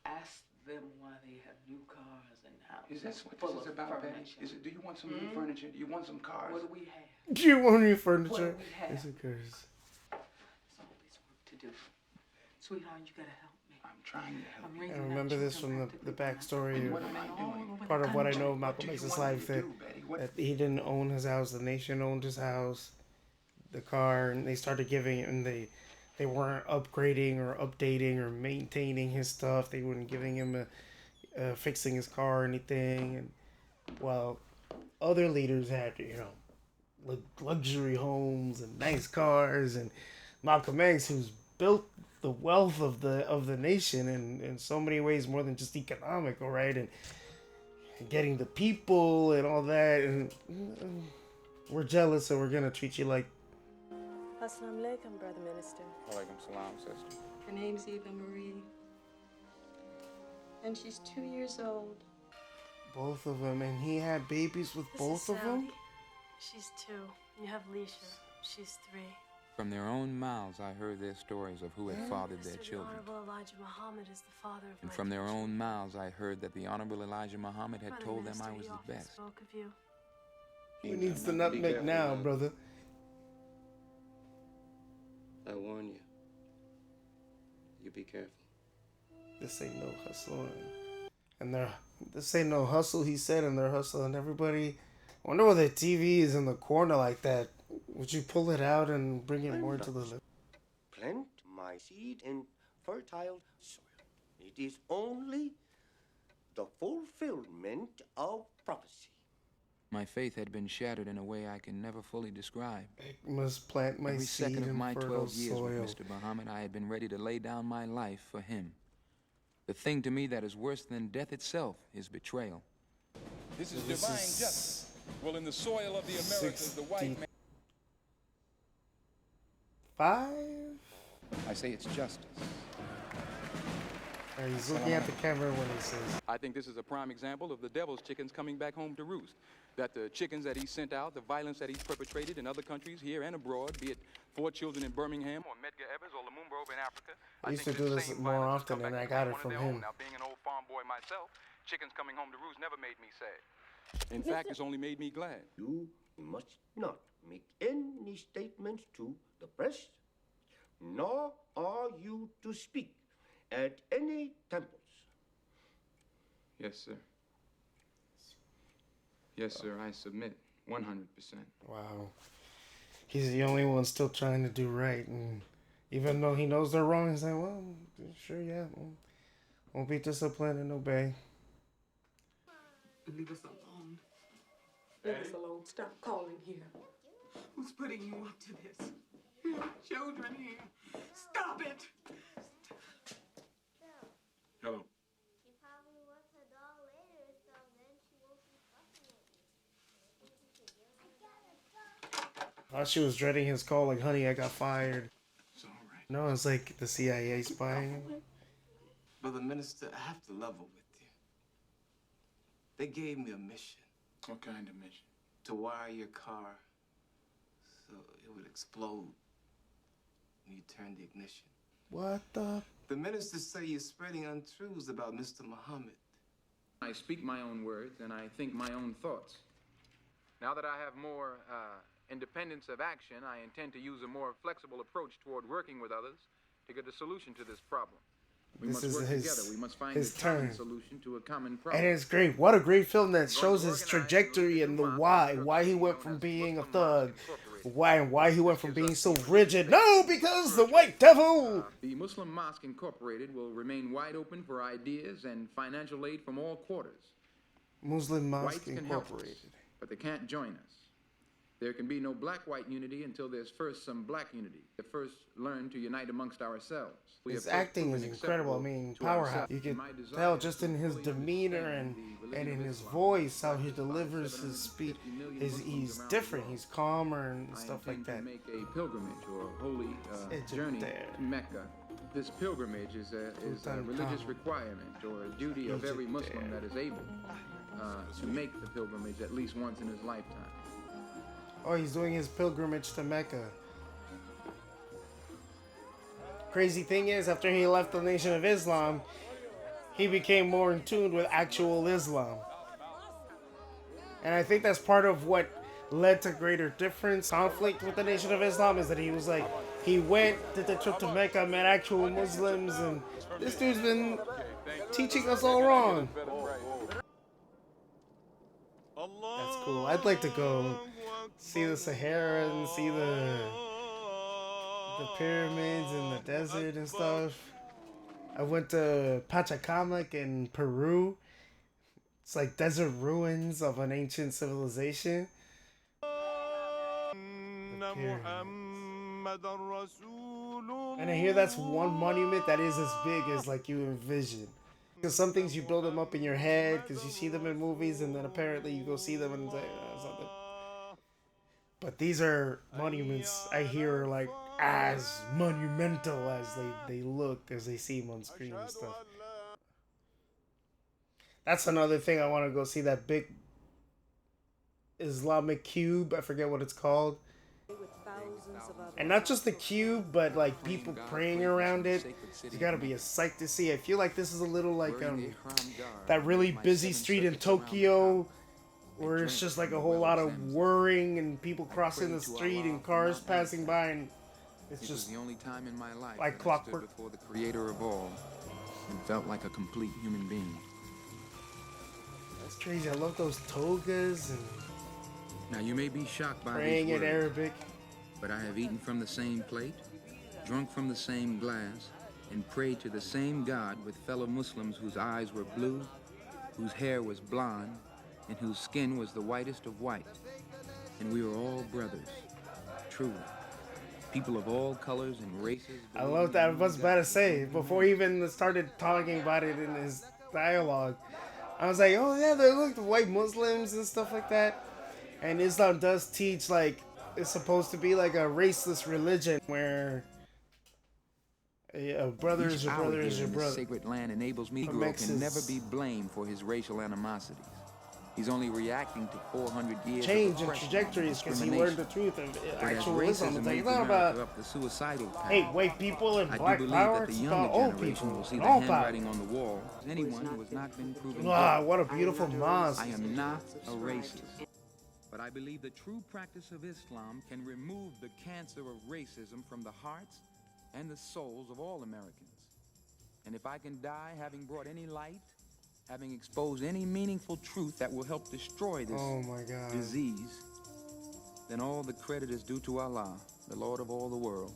Ask them why they have new cars and houses. Is that what full this is of about, Betty? furniture. Is it? Do you want some new furniture? Do you want some cars? What do we have? Do you want new What furniture? do we have? It's a curse. There's always work to do. Sweetheart, you gotta help me. I'm trying to help you. I remember this from the backstory. Part of what I know of Malcolm X's life, that he didn't own his house. The nation owned his house, the car, and they started giving it, and they weren't upgrading or updating or maintaining his stuff. They weren't giving him fixing his car or anything. And while other leaders had, luxury homes and nice cars, and Malcolm X, who's built the wealth of the nation in so many ways, more than just economical, right? And getting the people and all that, and we're jealous, so we're gonna treat you like. Assalamu alaikum, brother minister. Walaikum salam, sister. Her name's Eva Marie. And she's 2 years old. Both of them, and he had babies with both of them? She's 2. You have Leisha. She's 3. From their own mouths, I heard their stories of who had fathered their children. The Honorable Elijah Muhammad is the father of And my from their children. own mouths, I heard that the Honorable Elijah Muhammad had Brother told them minister, I was he the often best. spoke of you. He needs the nutmeg now, brother. I warn you. You be careful. This ain't no hustle. This ain't no hustle, he said, and they're hustling everybody. I wonder why the TV is in the corner like that. Would you pull it out and bring it more to the left? Plant my seed in fertile soil. It is only the fulfillment of prophecy. My faith had been shattered in a way I can never fully describe. I must plant my Every seed second of in my fertile 12 years soil. with Mr. Muhammad, I had been ready to lay down my life for him. The thing to me that is worse than death itself is betrayal. This is divine justice. Well, in the soil of the Americas, the white man... 5? I say it's justice. He's looking at the camera when he says. I think this is a prime example of the devil's chickens coming back home to roost. That the chickens that he sent out, the violence that he's perpetrated in other countries, here and abroad, be it 4 children in Birmingham or Medgar Evers or Lumumba in Africa. I used to do this more often, and I got it from him. Now, being an old farm boy myself, chickens coming home to roost never made me sad. In fact, it's only made me glad. You must not make any statements to the press, nor are you to speak at any temples. Yes, sir. Yes, sir, I submit 100%. Wow. He's the only one still trying to do right. And even though he knows they're wrong, he's like, well, sure, yeah. Won't be disciplined and obey. Leave us alone. Leave us alone. Stop calling here. Who's putting you up to this? You have children here. Stop it. Hello. I thought she was dreading his call like, honey, I got fired. It's all right. No, it's like the CIA spying. Brother Minister, I have to level with you. They gave me a mission. What kind of mission? To wire your car so it would explode when you turn the ignition. What the? The ministers say you're spreading untruths about Mr. Muhammad. I speak my own words and I think my own thoughts. Now that I have more independence of action, I intend to use a more flexible approach toward working with others to get a solution to this problem. We must work together. We must find a common solution to a common problem. And it's great. What a great film that shows his trajectory and the why he went from being a thug, why he went from being so rigid. No, because the white devil. The Muslim Mosque Incorporated will remain wide open for ideas and financial aid from all quarters. Muslim Mosque Whites can help us, Incorporated. but they can't join us. There can be no black-white unity until there's first some black unity. We first learn to unite amongst ourselves. His acting is incredible. I mean, powerhouse. You can tell just in his demeanor and in his voice how he delivers his speech. He's different. He's calmer and stuff like that. Make a pilgrimage or a holy journey to Mecca. This pilgrimage is a religious requirement or a duty of every Muslim that is able to make the pilgrimage at least once in his lifetime. Oh, he's doing his pilgrimage to Mecca. Crazy thing is, after he left the Nation of Islam, he became more in tune with actual Islam. And I think that's part of what led to greater conflict with the Nation of Islam, is that he was like, he went, did the trip to Mecca, met actual Muslims, and this dude's been teaching us all wrong. That's cool. I'd like to go see the Sahara and see the pyramids and the desert and stuff. I went to Pachacamac in Peru. It's like desert ruins of an ancient civilization. And I hear that's one monument that is as big as like you envision. Because some things you build them up in your head because you see them in movies, and then apparently you go see them and it's like something. But these are monuments I hear are like as monumental as they look, as they seem on screen and stuff. That's another thing I want to go see, that big Islamic cube. I forget what it's called. And not just the cube, but like people praying around it. It's gotta be a sight to see. I feel like this is a little like that really busy street in Tokyo, where it's just like a whole lot of whirring and people crossing the street and cars passing by, and it's just the only time in my life like clockwork. I stood before the Creator of all and felt like a complete human being. That's crazy. I love those togas and now you may be shocked by praying these in words, Arabic. but I have eaten from the same plate, drunk from the same glass, and prayed to the same God with fellow Muslims whose eyes were blue, whose hair was blonde, and whose skin was the whitest of white. And we were all brothers, truly. People of all colors and races. I love that. I was about to say, before he even started talking about it in his dialogue, I was like, oh yeah, they look white Muslims and stuff like that. And Islam does teach, like, it's supposed to be like a raceless religion where a brother is your brother is your brother. Sacred land enables me can never be blamed for his racial animosities. He's only reacting to 400 years change of and trajectories because he learned the truth of actual Islam. It's like, it's not about the suicidal path. Hey, white people and black power. It's about old people. Will see the all handwriting on the wall. Anyone who has not been proven wow, what a beautiful mosque. I am not a racist. But I believe the true practice of Islam can remove the cancer of racism from the hearts and the souls of all Americans. And if I can die having brought any light, having exposed any meaningful truth that will help destroy this disease, then all the credit is due to Allah, the Lord of all the worlds.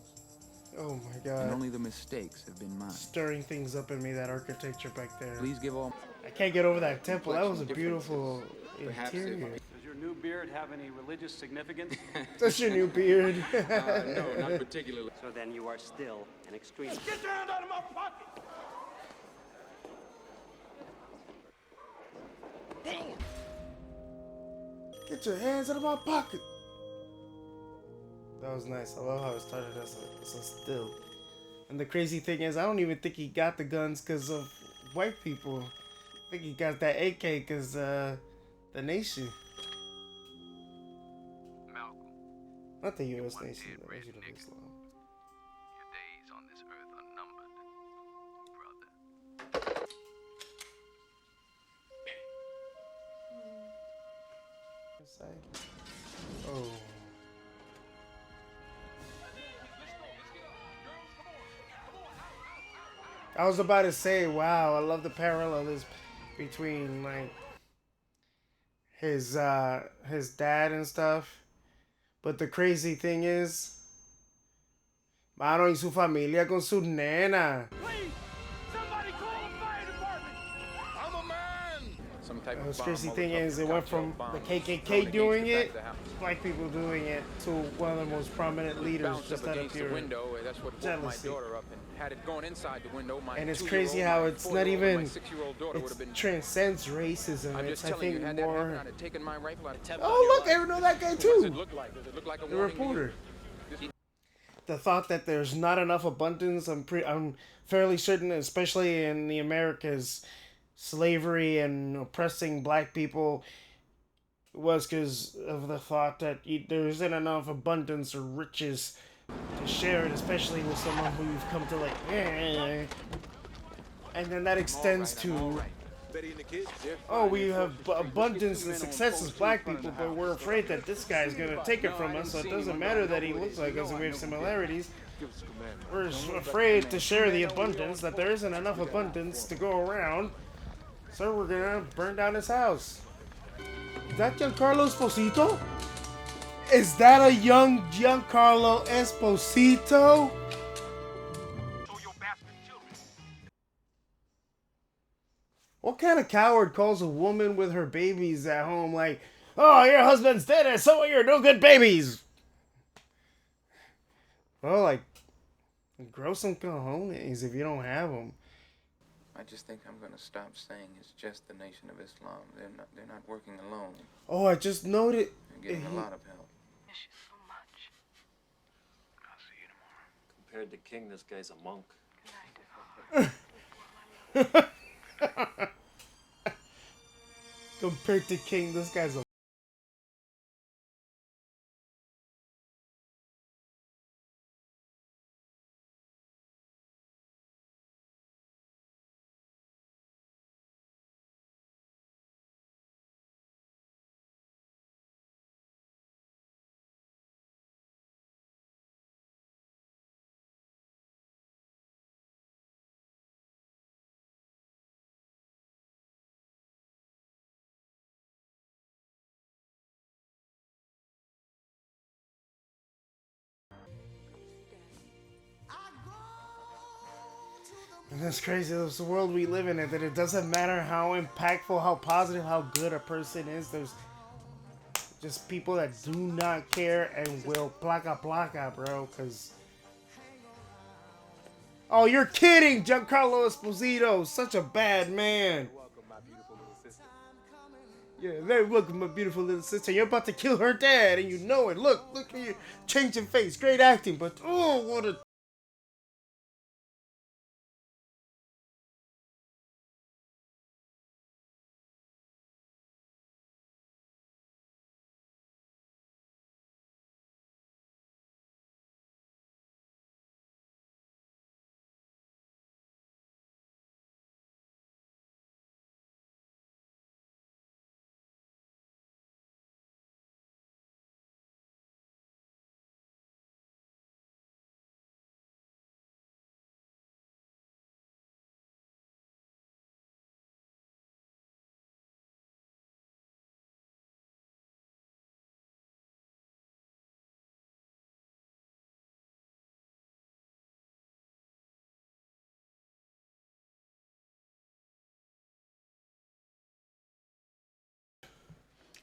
Oh my God. And only the mistakes have been mine. Stirring things up in me, that architecture back there. Please give all... I can't get over that temple. That was a beautiful interior. Does your new beard have any religious significance? That's your new beard. No, not particularly. So then you are still an extremist. Get your hand out of my pocket! Dang it. Get your hands out of my pocket. That was nice. I love how it started as a still. And the crazy thing is, I don't even think he got the guns because of white people. I think he got that AK because the nation. Malcolm. Not the U.S. nation, the Nation of Islam. Your days on this earth are numbered, brother. Oh. I was about to say, wow, I love the parallels between like his dad and stuff. But the crazy thing is, mano, y su familia con su nena. Please, somebody call the fire department. I'm a man. Some type The of bomb. crazy thing Molotov is, it went from bomb the thrown KKK against doing the back it, of the house. black people doing it, to one of the most prominent leaders Bounced just up out of against the pure window. That's what woke jealousy. my daughter up, and had it gone inside the window, my And it's 2-year-old, crazy how my it's not 4-year-old, and my even, 6-year-old daughter would it have been. transcends racism. I'm It's, just I telling you, think, had that happened, more. I'd have taken my rifle, I'd have tapped Oh, look, I know that guy What does it too. look like? Does it look like a The warning to you? reporter. The thought that there's not enough abundance, I'm fairly certain, especially in the Americas, slavery and oppressing black people was because of the thought that there isn't enough abundance or riches to share it, especially with someone who you've come to like, and then that extends to, oh, we have abundance and success as black people, but we're afraid that this guy's gonna take it from us, so it doesn't matter that he looks like us and we have similarities. We're afraid to share the abundance, that there isn't enough abundance to go around, so we're gonna burn down his house. Is that Giancarlo Esposito? Is that a young Giancarlo Esposito? What kind of coward calls a woman with her babies at home like, oh, your husband's dead and so are your no good babies? Well, like, grow some cojones if you don't have them. I just think I'm gonna stop saying it's just the Nation of Islam. They're not working alone. Oh, I just noted. They're getting a lot of help. Compared to King, this guy's a monk. Compared to King, this guy's a... And that's crazy. It's the world we live in, and that it doesn't matter how impactful, how positive, how good a person is. There's just people that do not care and will placa, bro. Because, oh, you're kidding, Giancarlo Esposito, such a bad man. Yeah, very welcome, my beautiful little sister. You're about to kill her dad, and you know it. Look at you, changing face, great acting, but oh, what a...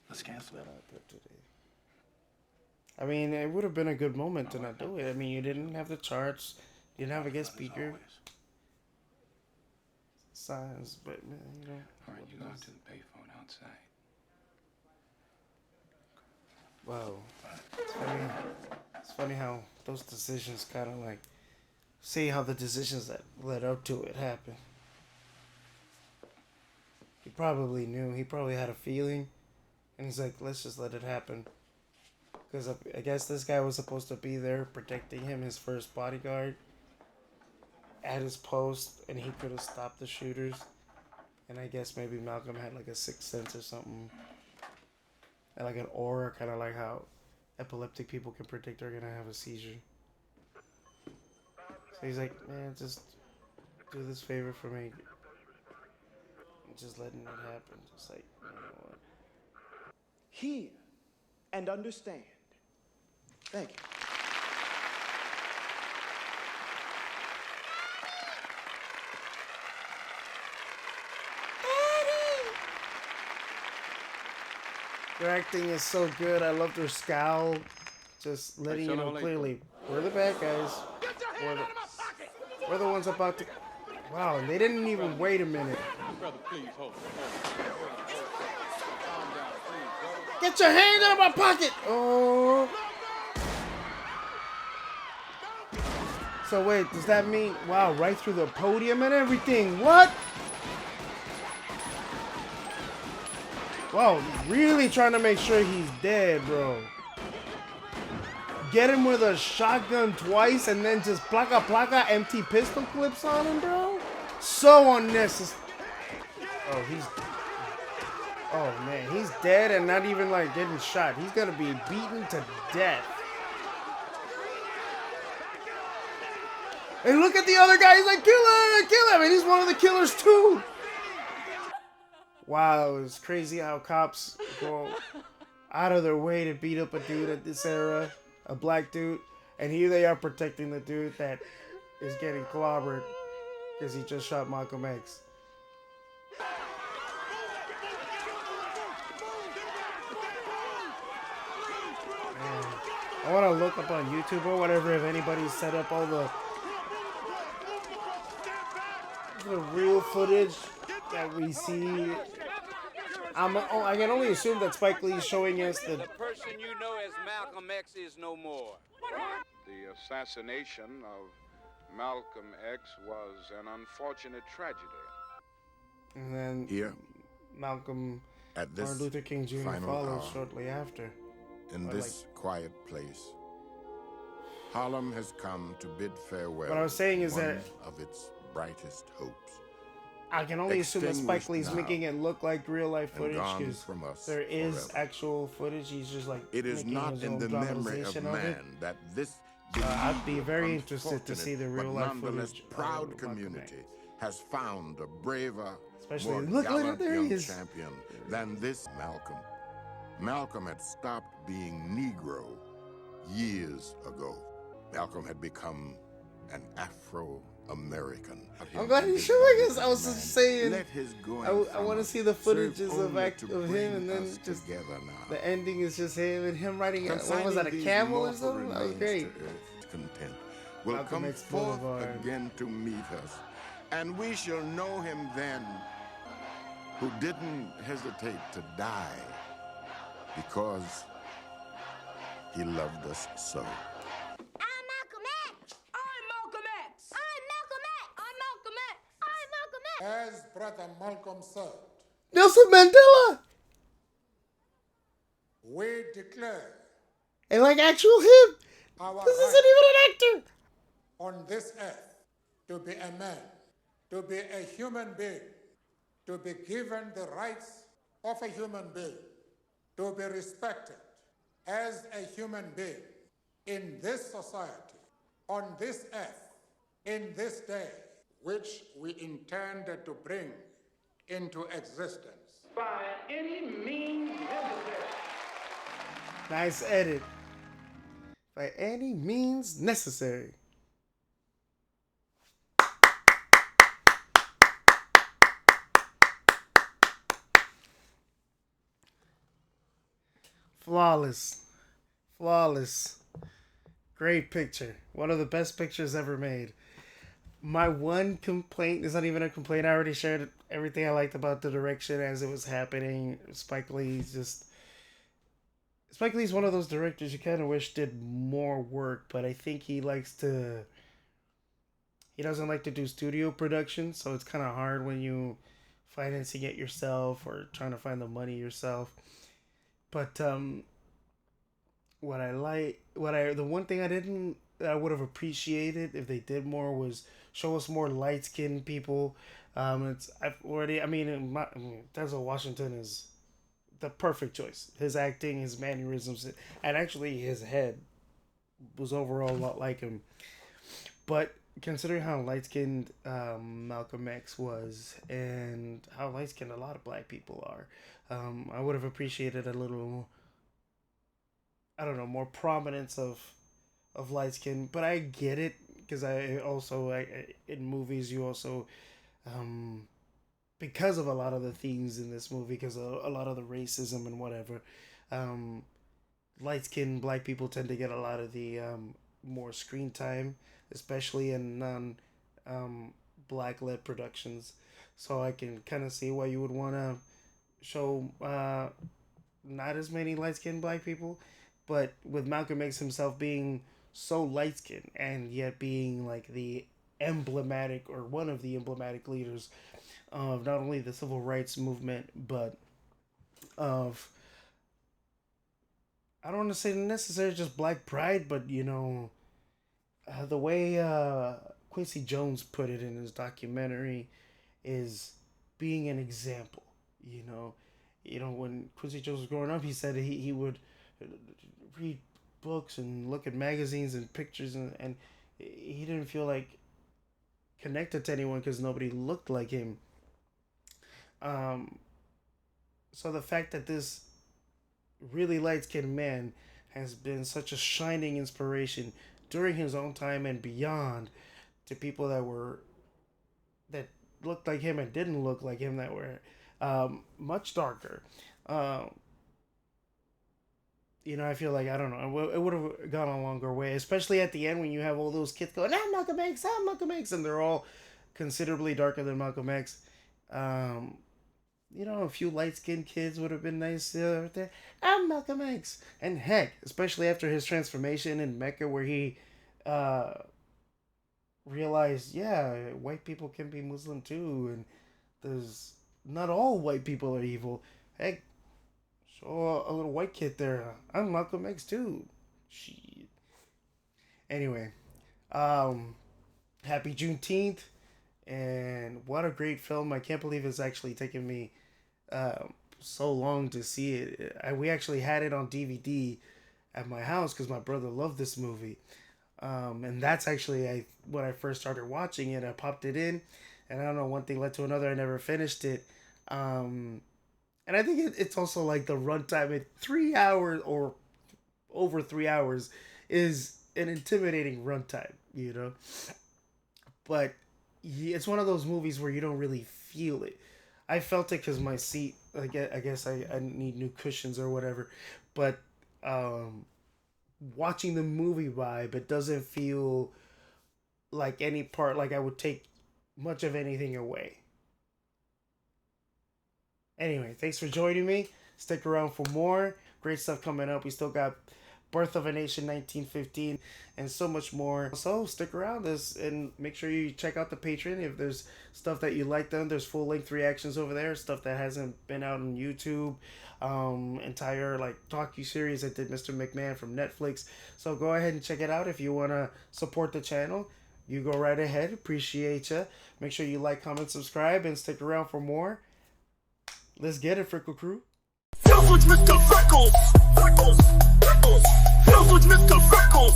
Let's cancel it. I mean, it would have been a good moment to not do it. I mean, you didn't have the charts, you didn't have a guest speaker. Signs, but man, you know. All right, you go out to the payphone outside. Wow. It's funny how those decisions kind of like, see how the decisions that led up to it happened. He probably knew. He probably had a feeling. And he's like, let's just let it happen. Because I guess this guy was supposed to be there protecting him, his first bodyguard, at his post, and he could have stopped the shooters. And I guess maybe Malcolm had like a sixth sense or something. And like an aura, kind of like how epileptic people can predict they're going to have a seizure. So he's like, man, just do this favor for me. And just letting it happen. Just like, you know what? Hear and understand. Thank you. Their acting is so good. I love their scowl. Just letting you know clearly, we're the bad guys. We're the ones about to... Wow, they didn't even wait a minute. Brother, please, hold. Get your hand out of my pocket! Oh. So wait, does that mean... Wow, right through the podium and everything. What? Wow, really trying to make sure he's dead, bro. Get him with a shotgun twice and then just placa, empty pistol clips on him, bro. So unnecessary. Oh, man, he's dead and not even like getting shot. He's gonna be beaten to death. And look at the other guy. He's like, kill him. And he's one of the killers too. Wow, it's crazy how cops go out of their way to beat up a dude at this era. A black dude, and here they are protecting the dude that is getting clobbered because he just shot Malcolm X. Man, I want to look up on YouTube or whatever if anybody's set up all the real footage that we see. I can only assume that Spike Lee is showing us the person you know as Malcolm X is no more. The assassination of Malcolm X was an unfortunate tragedy. And then here, Malcolm at this Martin Luther King Jr. follows shortly after. In this quiet place, Harlem has come to bid farewell. What I was saying is that of its brightest hopes. I can only assume that Spike Lee's making it look like real life footage because there is actual footage. He's just like it is not in the memory of man that this I'd be very interested to see the real life footage. Proud community has found a braver, especially more gallant young champion than this Malcolm. Malcolm had stopped being Negro years ago. Malcolm had become an Afro-American. I'm glad he's showing us. I was just saying, I want to see the footages of him, and then just the ending is just him and him riding. What was that, a camel or something? That was great. Content will Malcolm come X forth Boulevard. again to meet us, and we shall know him then, who didn't hesitate to die because he loved us so. As Brother Malcolm said, Nelson Mandela. We declare, and like actual him. This isn't even an actor. On this earth, to be a man, to be a human being, to be given the rights of a human being, to be respected as a human being in this society, on this earth, in this day, which we intend to bring into existence. By any means necessary. Nice edit. By any means necessary. Flawless. Flawless. Great picture. One of the best pictures ever made. My one complaint is not even a complaint. I already shared everything I liked about the direction as it was happening. Spike Lee's one of those directors you kind of wish did more work, but I think he doesn't like to do studio production, so it's kind of hard when you financing it yourself or trying to find the money yourself. But the one thing I would have appreciated if they did more was show us more light-skinned people. Denzel Washington is the perfect choice. His acting, his mannerisms, and actually his head was overall a lot like him. But considering how light-skinned Malcolm X was and how light-skinned a lot of black people are, I would have appreciated a little, more prominence of light skin. But I get it because in movies you also because of a lot of the themes in this movie, because of a lot of the racism and whatever. Light-skinned black people tend to get a lot of the more screen time, especially in black-led productions. So I can kind of see why you would want to show not as many light-skinned black people, but with Malcolm X himself being so light-skinned and yet being like the emblematic, or one of the emblematic leaders of not only the civil rights movement, but of, I don't want to say necessarily just black pride, but you know, the way Quincy Jones put it in his documentary is being an example. You know, when Quincy Jones was growing up, he said he would read books and look at magazines and pictures, and he didn't feel like connected to anyone because nobody looked like him. So the fact that this really light-skinned man has been such a shining inspiration during his own time and beyond to people that looked like him and didn't look like him, that were much darker. You know, I feel like, I don't know, it would have gone a longer way, especially at the end when you have all those kids going, I'm Malcolm X, and they're all considerably darker than Malcolm X. You know, a few light-skinned kids would have been nice right there. I'm Malcolm X. And heck, especially after his transformation in Mecca, where he realized, yeah, white people can be Muslim too, and there's not all white people are evil. Heck, show a little white kid there. I'm Malcolm X too. Shit. Anyway, happy Juneteenth, and what a great film. I can't believe it's actually taken me so long to see it. We actually had it on DVD at my house because my brother loved this movie. And that's actually when I first started watching it. I popped it in, and I don't know, one thing led to another. I never finished it. And I think it's also like the runtime at 3 hours or over 3 hours is an intimidating runtime, you know. But it's one of those movies where you don't really feel it. I felt it because my seat, I guess I need new cushions or whatever. But watching the movie vibe, it doesn't feel like any part, like I would take much of anything away. Anyway, thanks for joining me. Stick around for more great stuff coming up. We still got Birth of a Nation 1915 and so much more. So stick around and make sure you check out the Patreon. If there's stuff that you like, then there's full-length reactions over there, stuff that hasn't been out on YouTube, entire like docu-series that did Mr. McMahon from Netflix. So go ahead and check it out if you want to support the channel. You go right ahead. Appreciate you. Make sure you like, comment, subscribe, and stick around for more. Let's get it, Freckle Crew. Feels with Mr. Freckles. Feels with Mr. Freckles.